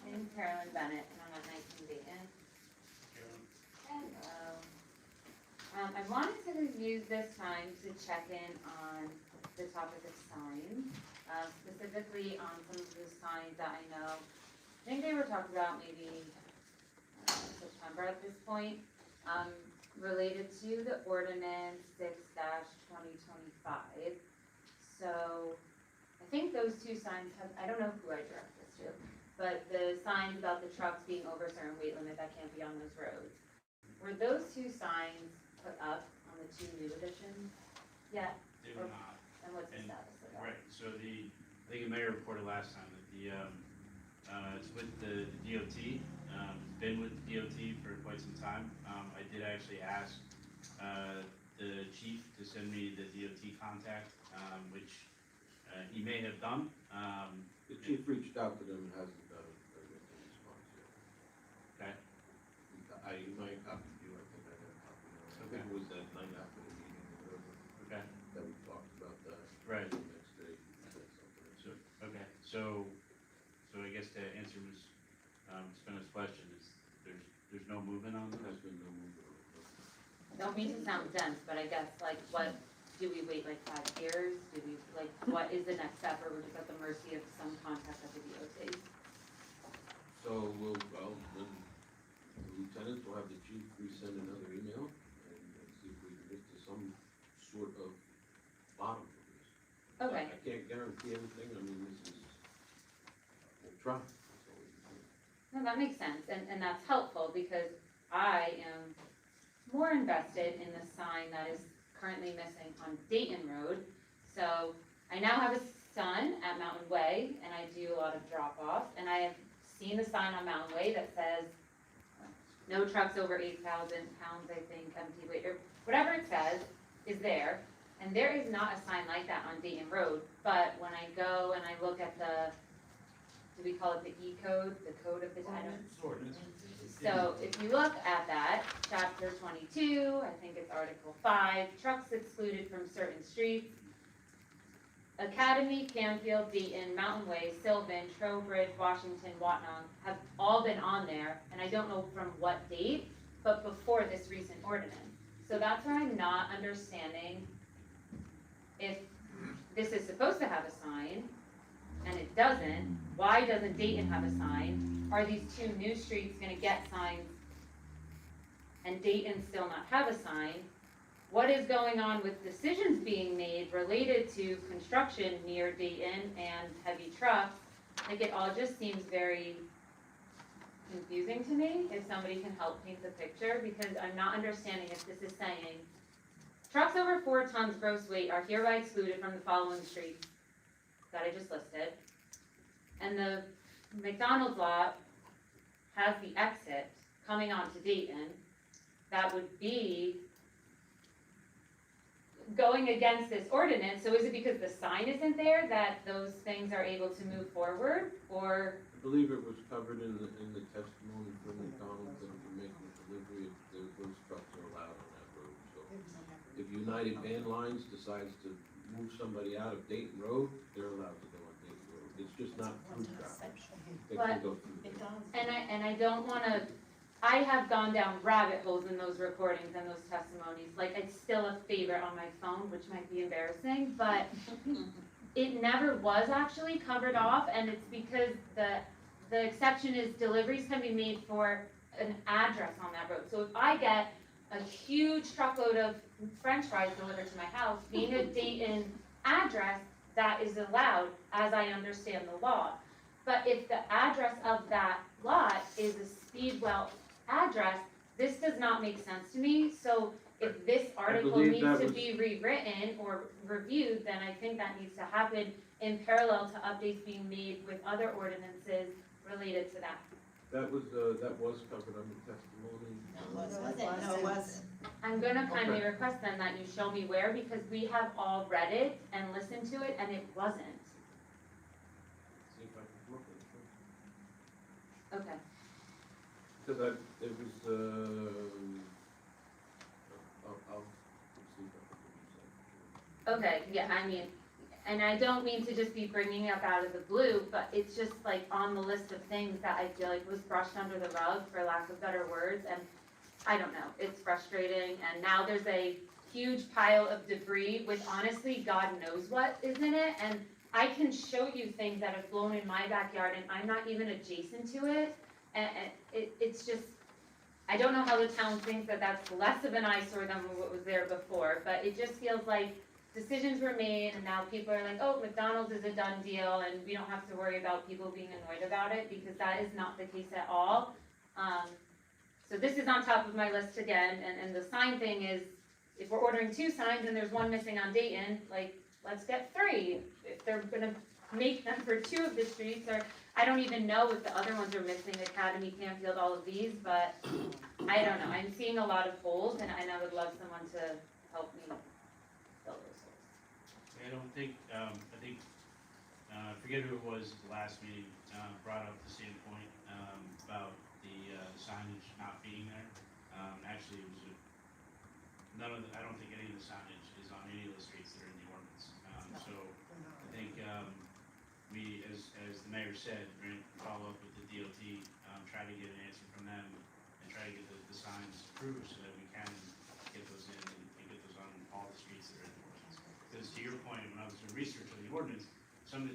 my name's Carolyn Bennett, and I'm at 19 Dayton. Hello. I wanted to review use this time to check in on the topic of signs, specifically on some of the signs that I know, I think they were talking about maybe September at this point, related to the ordinance 6-2025. So I think those two signs have, I don't know who I direct this to, but the signs about the trucks being over a certain weight limit that can't be on those roads. Were those two signs put up on the two new editions yet? They Or- were not. And what's the And- status of that? Right, so I think the mayor reported last time that it's with the DOT, it's been with the DOT for quite some time. I did actually ask, the chief to send me the DOT contact, which, he may have done. The chief reached out to them and hasn't done a response yet. Okay, You might copy you, I think I got a copy. I think it was that night after the meeting or whatever, okay, that we talked about that. right. The next day, he said something. So, okay, so I guess to answer Ms. Spinner's question is, there's no movement on There has this? been no movement. Don't mean to sound dense, but I guess like what, do we wait like 5 years? Do we, like, what is the next step, or we're just at the mercy of some contact at the DOT? So then the lieutenant will have the chief resend another email and see if we can get to some sort of bottom of this. Okay. I can't guarantee anything, I mean, this is, we'll try. That's all we can do. No, that makes sense, and that's helpful, because I am more invested in the sign that is currently missing on Dayton Road. So I now have a son at Mountain Way, and I do a lot of drop-off, and I have seen the sign on Mountain Way that says, no trucks over 8,000 pounds, I think, empty weight, or whatever it says, is there. And there is not a sign like that on Dayton Road, but when I go and I look at the, do we call it the E-code, the code of the town? So if you look at that, chapter 22, I think it's article 5, trucks excluded from certain streets. Academy, Canfield, Dayton, Mountain Way, Sylvan, Trowbridge, Washington, Whatnot have all been on there, and I don't know from what date, but before this recent ordinance. So that's where I'm not understanding if this is supposed to have a sign, and it doesn't, why doesn't Dayton have a sign? Are these two new streets gonna get signs and Dayton still not have a sign? What is going on with decisions being made related to construction near Dayton and heavy trucks? Like, it all just seems very confusing to me, if somebody can help paint the picture, because I'm not understanding if this is saying trucks over 4 tons gross weight are hereby excluded from the following streets that I just listed. And the McDonald's lot has the exit coming onto Dayton. That would be going against this ordinance. So is it because the sign isn't there that those things are able to move forward, or? I believe it was covered in the testimony from McDonald's that if you're making a delivery, those trucks are allowed on that road. So if United Van Lines decides to move somebody out of Dayton Road, they're allowed to go on Dayton Road. It's just not through traffic. They can go through there. And I don't wanna, I have gone down rabbit holes in those recordings and those testimonies. Like, it's still a favorite on my phone, which might be embarrassing, but it never was actually covered off, and it's because the exception is deliveries can be made for an address on that road. So if I get a huge truckload of french fries delivered to my house, being a Dayton address, that is allowed, as I understand the law. But if the address of that lot is a Speedwell address, this does not make sense to me. So if this article believe needs that to was- be rewritten or reviewed, then I think that needs to happen in parallel to updates being made with other ordinances related to that. That was covered under testimony. No, it wasn't. I'm gonna kindly Okay. request then that you show me where, because we have all read it and listened to it, and it wasn't. See if I can look at it. Okay. Because it was, I'll see if I can do Okay, yeah, I mean, and I don't mean to just be bringing it up out of the blue, but it's just like on the list of things that I feel like was brushed under the rug, for lack of better words, and I don't know, it's frustrating, and now there's a huge pile of debris with honestly, God knows what is in it, and I can show you things that have blown in my backyard and I'm not even adjacent to it, and it's just, I don't know how the town thinks that that's less of an eyesore than what was there before, but it just feels like decisions were made and now people are like, oh, McDonald's is a done deal and we don't have to worry about people being annoyed about it, because that is not the case at all. So this is on top of my list again, and the sign thing is, if we're ordering 2 signs and there's one missing on Dayton, like, let's get 3. If they're gonna make them for 2 of the streets, or I don't even know if the other ones are missing, Academy, Canfield, all of these, but I don't know, I'm seeing a lot of holes and I would love someone to help me fill those holes. I don't think, I think, I forget who it was at the last meeting, brought up the same point, about the signage not being there. Actually, it was I don't think any of the signage is on any of the streets that are in the ordinance. So I think, we, as the mayor said, we're gonna follow up with the DOT, try to get an answer from them and try to get the signs approved so that we can get those in and get those on all the streets that are in the ordinance. Because to your point, when I was doing research on the ordinance, some of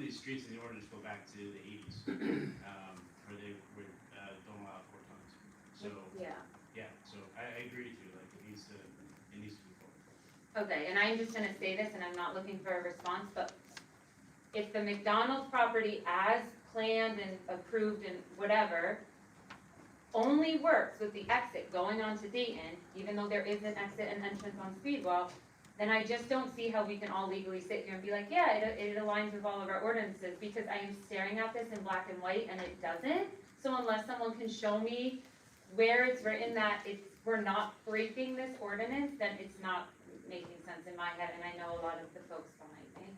these streets in the ordinance go back to the 80s, where they don't allow 4 tons. So, yeah, so I agree with you, like, it needs to be forward. Okay, and I'm just gonna say this, and I'm not looking for a response, but if the McDonald's property as planned and approved and whatever only works with the exit going onto Dayton, even though there is an exit and entrance on Speedwell, then I just don't see how we can all legally sit here and be like, yeah, it aligns with all of our ordinances, because I am staring at this in black and white and it doesn't. So unless someone can show me where it's written that we're not breaking this ordinance, then it's not making sense in my head, and I know a lot of the folks behind me.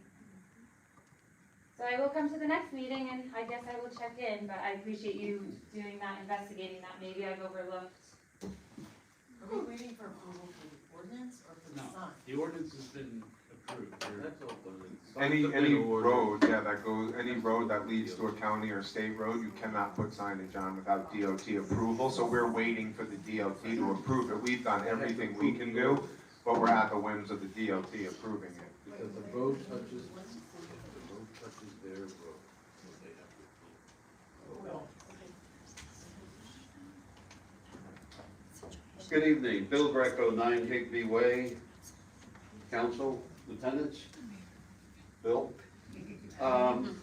So I will come to the next meeting and I guess I will check in, but I appreciate you doing that, investigating that, maybe I've overlooked. Are we waiting for approval for the ordinance or for the sign? The ordinance has been approved. That's all done. Any road, any road that leads to a county or state road, you cannot put signage on without DOT approval, so we're waiting for the DOT to approve it. We've done everything we can do, but we're at the whims of the DOT approving it. Because the road touches their road, so they have to approve. Good evening, Bill Grieco, 9 Higby Way, Council, Lieutenants. Bill,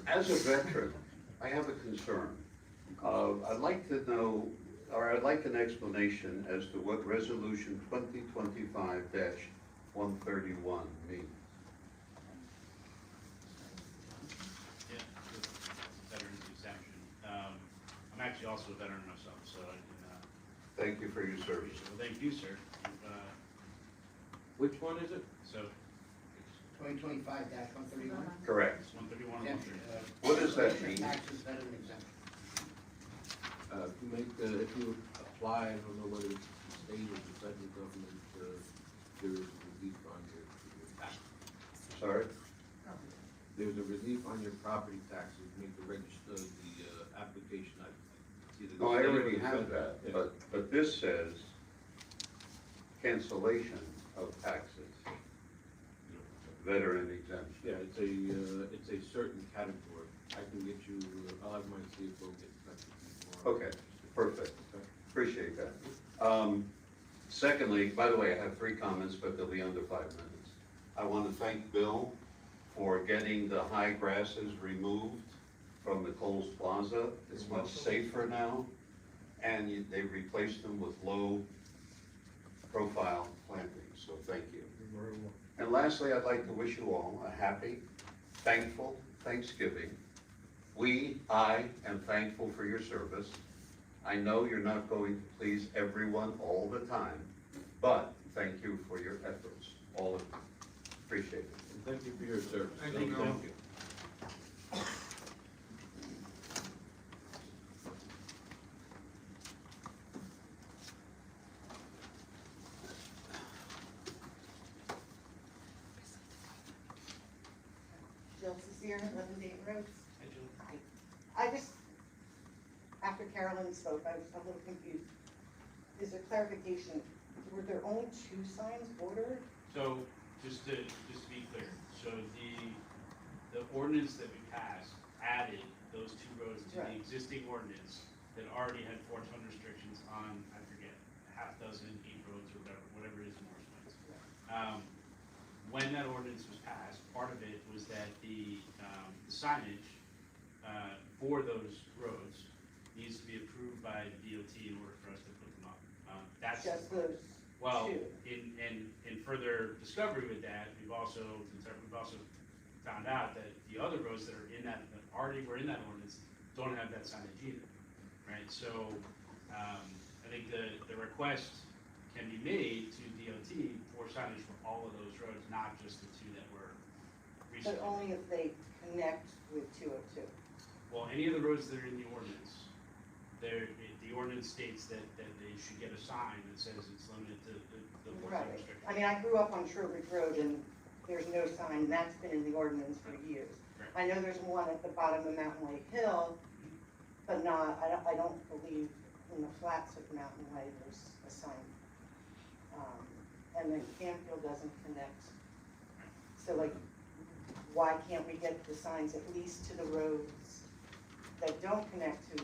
as a veteran, I have a concern. I'd like to know, or I'd like an explanation as to what Resolution 2025-131 means. Yeah, the veterans exemption. I'm actually also a veteran myself, so I can, Thank you for your service. well, thank you, sir. Which one is it? So, 2025-131. Correct. it's 131 and Exemption, 132. What does that mean? Taxes, veteran exemption. If you apply, I don't know whether it's the state or the federal government, there is a relief on your tax. Sorry? There's a relief on your property taxes, make the register, the application, No, I already have that, but this says cancellation of taxes, veteran exemption. Yeah, it's a certain category. I can get you, I'll have my CFO get in touch with you tomorrow. Okay, perfect. Appreciate that. Secondly, by the way, I have 3 comments, but they'll be under 5 minutes. I want to thank Bill for getting the high grasses removed from the Kohl's Plaza. It's much safer now, and they replaced them with low profile plantings, so thank you. And lastly, I'd like to wish you all a happy, thankful Thanksgiving. I am thankful for your service. I know you're not going to please everyone all the time, but thank you for your efforts, all of you. Appreciate it. And thank you for your service. Thank you, Bill. Thank you. Jill Cecilia, 11 Dayton Road. I just, after Carolyn spoke, I was a little confused. Is there clarification? were there only 2 signs ordered? So, just to be clear, so the ordinance that we passed added those 2 roads to the Right. existing ordinance that already had 4-ton restrictions on, I forget, half dozen, 8 roads or whatever it is in Morris Plains. When that ordinance was passed, part of it was that the signage for those roads needs to be approved by the DOT in order for us to put them up. That's Just those well, 2? in further discovery with that, we've also found out that the other roads that are in that already were in that ordinance don't have that signage either, right? So I think the request can be made to DOT for signage for all of those roads, not just the 2 that were recently. But only if they connect with 202. Well, any of the roads that are in the ordinance, the ordinance states that they should get a sign that says it's limited to the 4-ton Right. restriction. I mean, I grew up on Trowbridge Road and there's no sign, that's been in the ordinance for years. Right. I know there's one at the bottom of Mountain Way Hill, but not, I don't believe in the flats of Mountain Way there's a sign. And then Campfield doesn't connect. So like, why can't we get the signs at least to the roads that don't connect to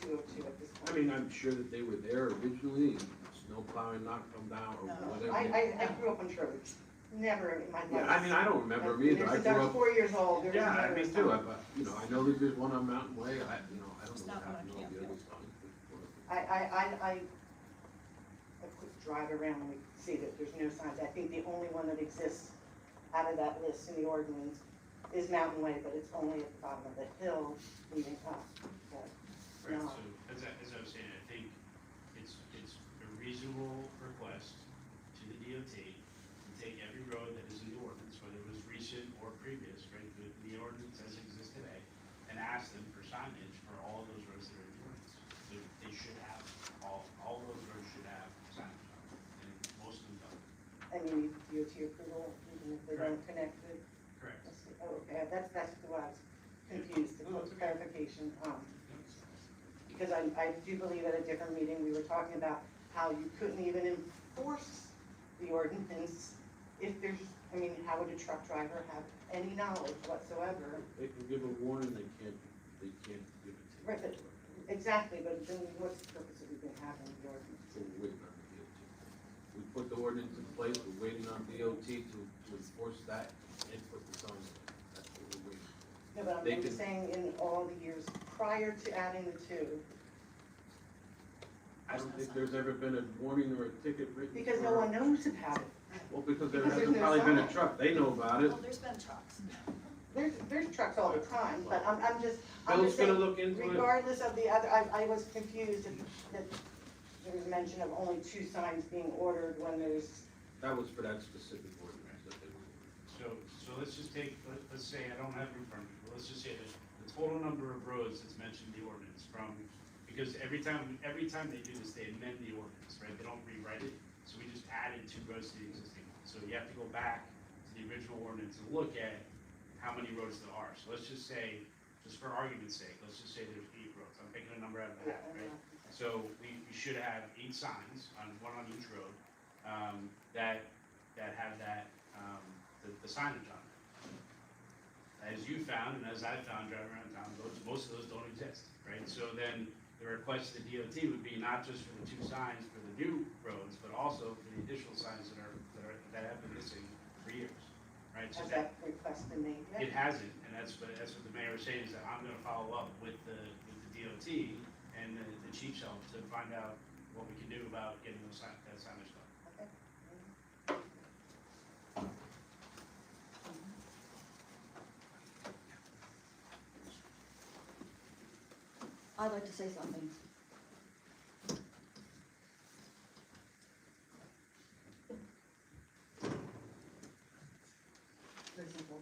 202 at this point? I mean, I'm sure that they were there originally, and snow plowing knocked them down or whatever. I grew up on Trowbridge, never in my life. Yeah, I mean, I don't remember them either. I Since I grew was up. 4 years old, there was Yeah, I never a mean, too, sign. but, I know that there's one on Mountain Way, I don't know what happened to all the other signs. I quick drive around and we see that there's no signs. I think the only one that exists out of that list in the ordinance is Mountain Way, but it's only at the bottom of the hill leading up. But Right, no. so as I was saying, I think it's a reasonable request to the DOT to take every road that is in the ordinance, whether it was recent or previous, right, the ordinance as it exists today, and ask them for signage for all of those roads that are in the ordinance. So they should have, all those roads should have signage on them, and most of them don't. And you need DOT approval even if they don't connect it. Correct. Oh, okay, that's what I was confused, the clarification. Because I do believe at a different meeting, we were talking about how you couldn't even enforce the ordinance if there's, I mean, how would a truck driver have any knowledge whatsoever? They can give a warning, they can't give it to you. Right, but, exactly, but then what's the purpose of even having the ordinance? So we're waiting on the DOT. We put the ordinance in place, we're waiting on DOT to enforce that and put the signs in. That's what we're waiting for. No, but They I'm can- just saying in all the years prior to adding the 2, I don't think there's ever been a warning or a ticket written. because no for- one knows about it. Well, because there because there's hasn't no probably been a sign. truck, they know about it. there's been trucks. There's trucks all the time, but I'm just Bill's gonna saying, look into it. regardless of the other, I was confused that there was mention of only 2 signs being ordered when there's, That was for that specific ordinance that they were. So let's just take, let's say, I don't have it in front of me, but let's just say that the total number of roads that's mentioned in the ordinance from, because every time they do this, they amend the ordinance, right? They don't rewrite it, so we just added 2 roads to the existing one. So you have to go back to the original ordinance and look at how many roads there are. So let's just say, just for argument's sake, let's just say there's 8 roads. I'm picking a number out of the hat, right? So we should have 8 signs on, one on each road, that have that, the signage on them. As you found, and as I found driving around town, most of those don't exist, right? So then the request to the DOT would be not just for the 2 signs for the new roads, but also for the additional signs that have been missing for years, right? So has that request been made yet? it hasn't, and that's what the mayor was saying, is that I'm gonna follow up with the DOT and the chief shall to find out what we can do about getting that signage done. Okay. I'd like to say something. Very simple.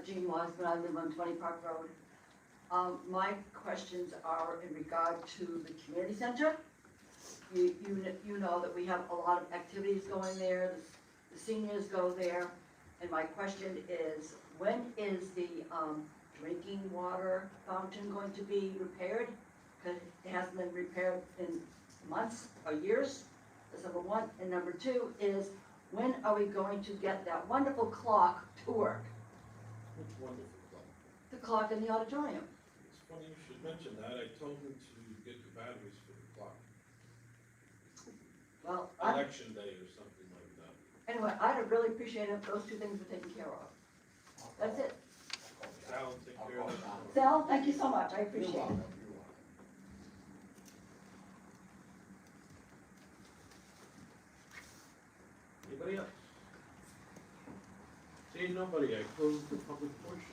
Jean Wiseman, I live on 20 Park Road. My questions are in regard to the community center. You know that we have a lot of activities going there, the seniors go there, and my question is, when is the drinking water fountain going to be repaired? Because it hasn't been repaired in months or years? That's number one. And number two is, when are we going to get that wonderful clock to work? Which wonderful club. The clock in the auditorium. It's funny you should mention that. I told them to get the batteries for the clock. Well, Election day or something like that. anyway, I'd really appreciate if those two things were taken care of. That's it. Sal, take care of that. Sal, thank you so much, I appreciate it. Anybody else? Seeing nobody, I close the public portion.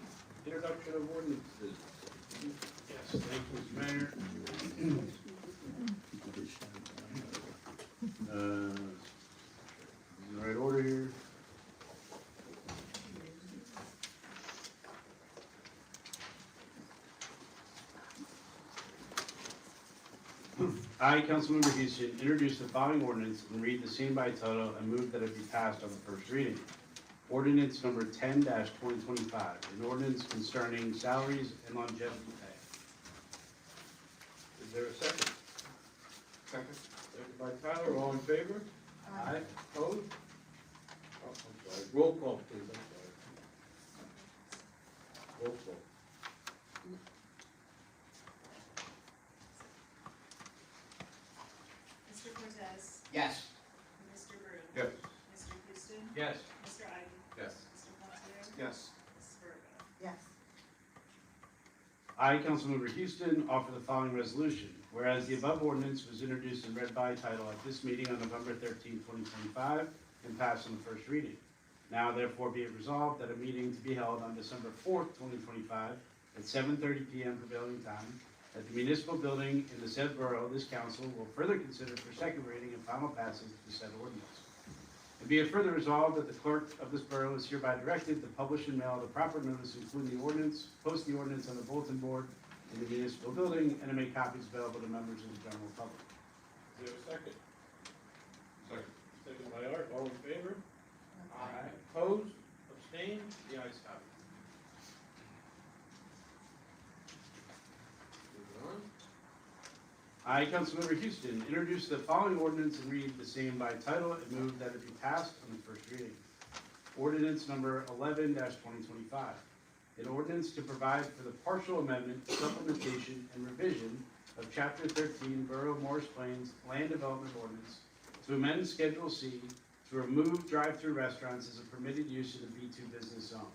Introduction of ordinances. Yes, thank you, Mr. Mayor. In the right order here. I, Councilmember Houston, introduce the following ordinance and read the same by title and move that it be passed on the first reading. Ordinance number 10-2025, an ordinance concerning salaries and longevity pay. Is there a second? Second. Second by Tyler, all in favor? Aye. Opposed? Oh, I'm sorry, roll call, please, I'm sorry. Roll call. Mr. Cortese? Yes. Mr. Bruhn? Yes. Mr. Houston? Yes. Mr. Ivey? Yes. Mr. Pontier? Yes. Mrs. Verga? Yes. I, Councilmember Houston, offer the following resolution. Whereas the above ordinance was introduced and read by title at this meeting on November 13, 2025, and passed on the first reading. Now therefore be it resolved that a meeting to be held on December 4th, 2025, at 7:30 p.m. prevailing time, at the municipal building in the said borough, this council will further consider for second reading and final passage the said ordinance. And be it further resolved that the clerk of this borough is hereby directed to publish and mail the proper notice, including the ordinance, post the ordinance on the bulletin board in the municipal building, and to make copies available to members of the general public. Is there a second? Second. Second by Art, all in favor? Aye. Opposed? Abstained? The ayes have it. Moving on. I, Councilmember Houston, introduce the following ordinance and read the same by title and move that it be passed on the first reading. Ordinance number 11-2025. An ordinance to provide for the partial amendment, supplementation, and revision of Chapter 13 Borough Morris Plains Land Development Ordinance to amend Schedule C to remove drive-through restaurants as a permitted use in the B2 business zone.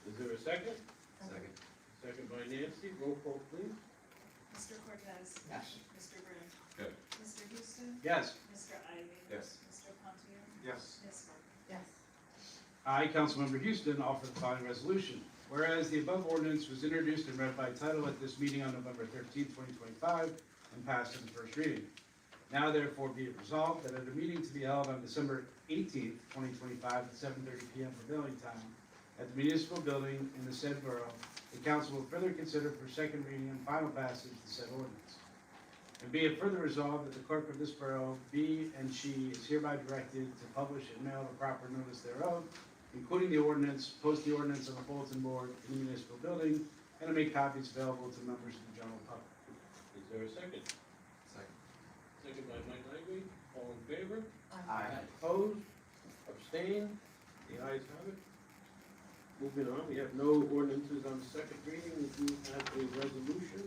Is there a second? Second. Second by Nancy, roll call please. Mr. Cortese? Yes. Mr. Bruhn? Yes. Mr. Houston? Yes. Mr. Ivey? Yes. Mr. Pontier? Yes. Ms. Verga? Yes. I, Councilmember Houston, offer the following resolution. Whereas the above ordinance was introduced and read by title at this meeting on November 13, 2025, and passed in the first reading. Now therefore be it resolved that at a meeting to be held on December 18, 2025, at 7:30 p.m. prevailing time, at the municipal building in the said borough, the council will further consider for second reading and final passage the said ordinance. And be it further resolved that the clerk of this borough be and she is hereby directed to publish and mail the proper notice thereof, including the ordinance, post the ordinance on the bulletin board in the municipal building, and to make copies available to members of the general public. Is there a second? Second. Second by Mike Ivey, all in favor? Aye. Opposed? Abstained? The ayes have it. Moving on, we have no ordinances on second reading. We do have a resolution.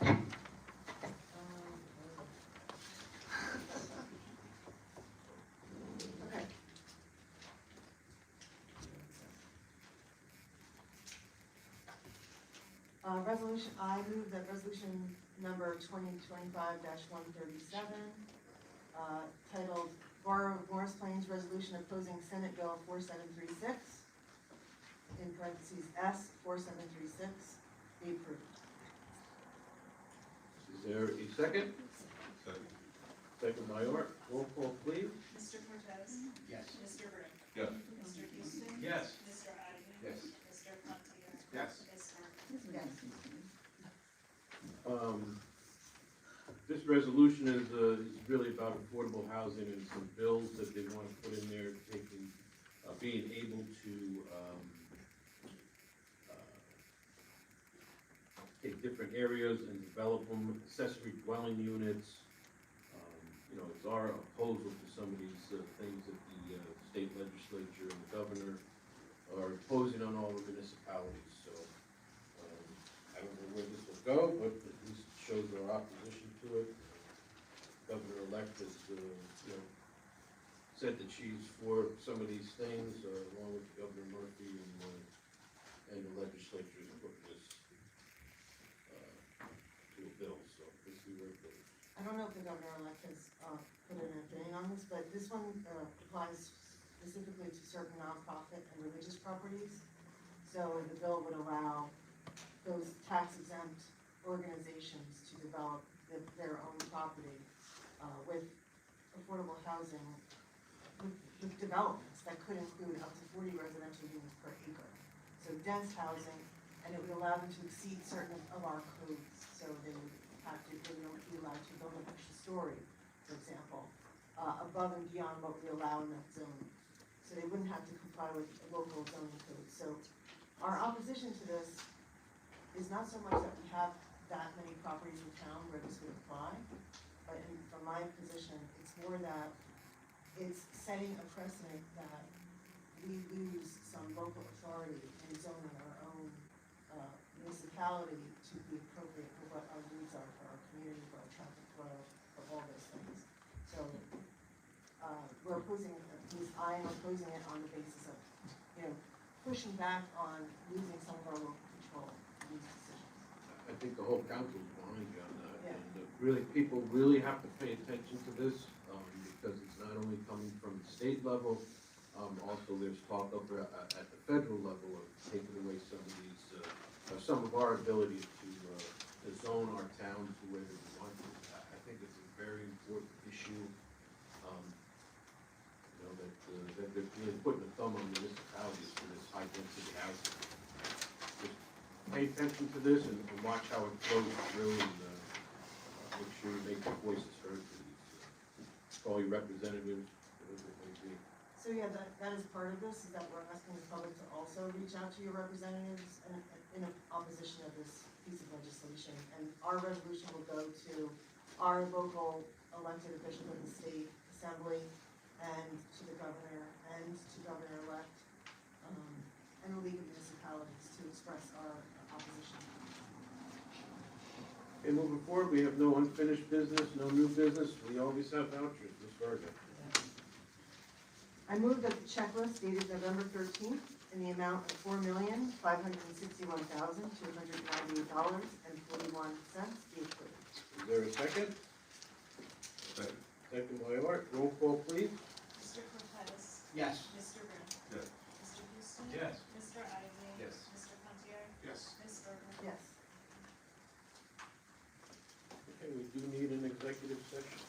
Okay. Resolution, I move that resolution number 2025-137, titled Borough of Morris Plains Resolution Opposing Senate Bill 4736, in parentheses S 4736, be approved. Is there a second? Second. Second by Art. Roll call, please. Mr. Cortese? Yes. Mr. Bruhn? Yes. Mr. Houston? Yes. Mr. Ivey? Yes. Mr. Pontier? Yes. Ms. Verga? Yes. This resolution is really about affordable housing and some bills that they want to put in there, taking, being able to different areas and develop them, accessory dwelling units. You know, it's our proposal to some of these things that the state legislature and the governor are imposing on all the municipalities, so, I don't know where this will go, but at least it shows our opposition to it. Governor-elect has, you know, said that she's for some of these things, along with Governor Murphy and the legislature is putting this, to a bill, so we'll see where it goes. I don't know if the governor-elect has, put in a thing on this, but this one, applies specifically to certain nonprofit and religious properties. So the bill would allow those tax exempt organizations to develop their own property, with affordable housing, with developments that could include up to 40 residential units per acre. So dense housing, and it would allow them to exceed certain of our codes, so they would they would be allowed to build an extra story, for example, above and beyond what we allow in that zone. So they wouldn't have to comply with local zoning codes. So our opposition to this is not so much that we have that many properties in town where this would apply, but from my position, it's more that it's setting a precedent that we lose some local authority in zoning our own municipality to be appropriate for what our needs are for our community, for our traffic flow, for all those things. So, we're opposing, at least I am opposing it on the basis of, you know, pushing back on losing some of our local control in these decisions. I think the whole council is behind you on that, Yeah. and really, people really have to pay attention to this, because it's not only coming from the state level, also there's talk over at the federal level of taking away some of these, some of our ability to zone our towns the way that we want to. I think it's a very important issue, you know, that they're really putting a thumb on municipalities for this high density housing. Just pay attention to this and watch how it flows through, and make sure you make your voices heard to these, call your representatives, whatever it may be. So yeah, that is part of this, is that we're asking the public to also reach out to your representatives in opposition of this piece of legislation. And our resolution will go to our local elected officials of the state assembly, and to the governor, and to governor-elect, and the League of Municipalities to express our opposition. Okay, moving forward, we have no unfinished business, no new business, we always have vouchers, Ms. Verga. I move that the checklist dated November 13th in the amount of $4,561,298.41 be approved. Is there a second? Second. Second by Art, roll call please. Mr. Cortese? Yes. Mr. Bruhn? Yes. Mr. Houston? Yes. Mr. Ivey? Yes. Mr. Pontier? Yes. Ms. Verga? Yes. Okay, we do need an executive session.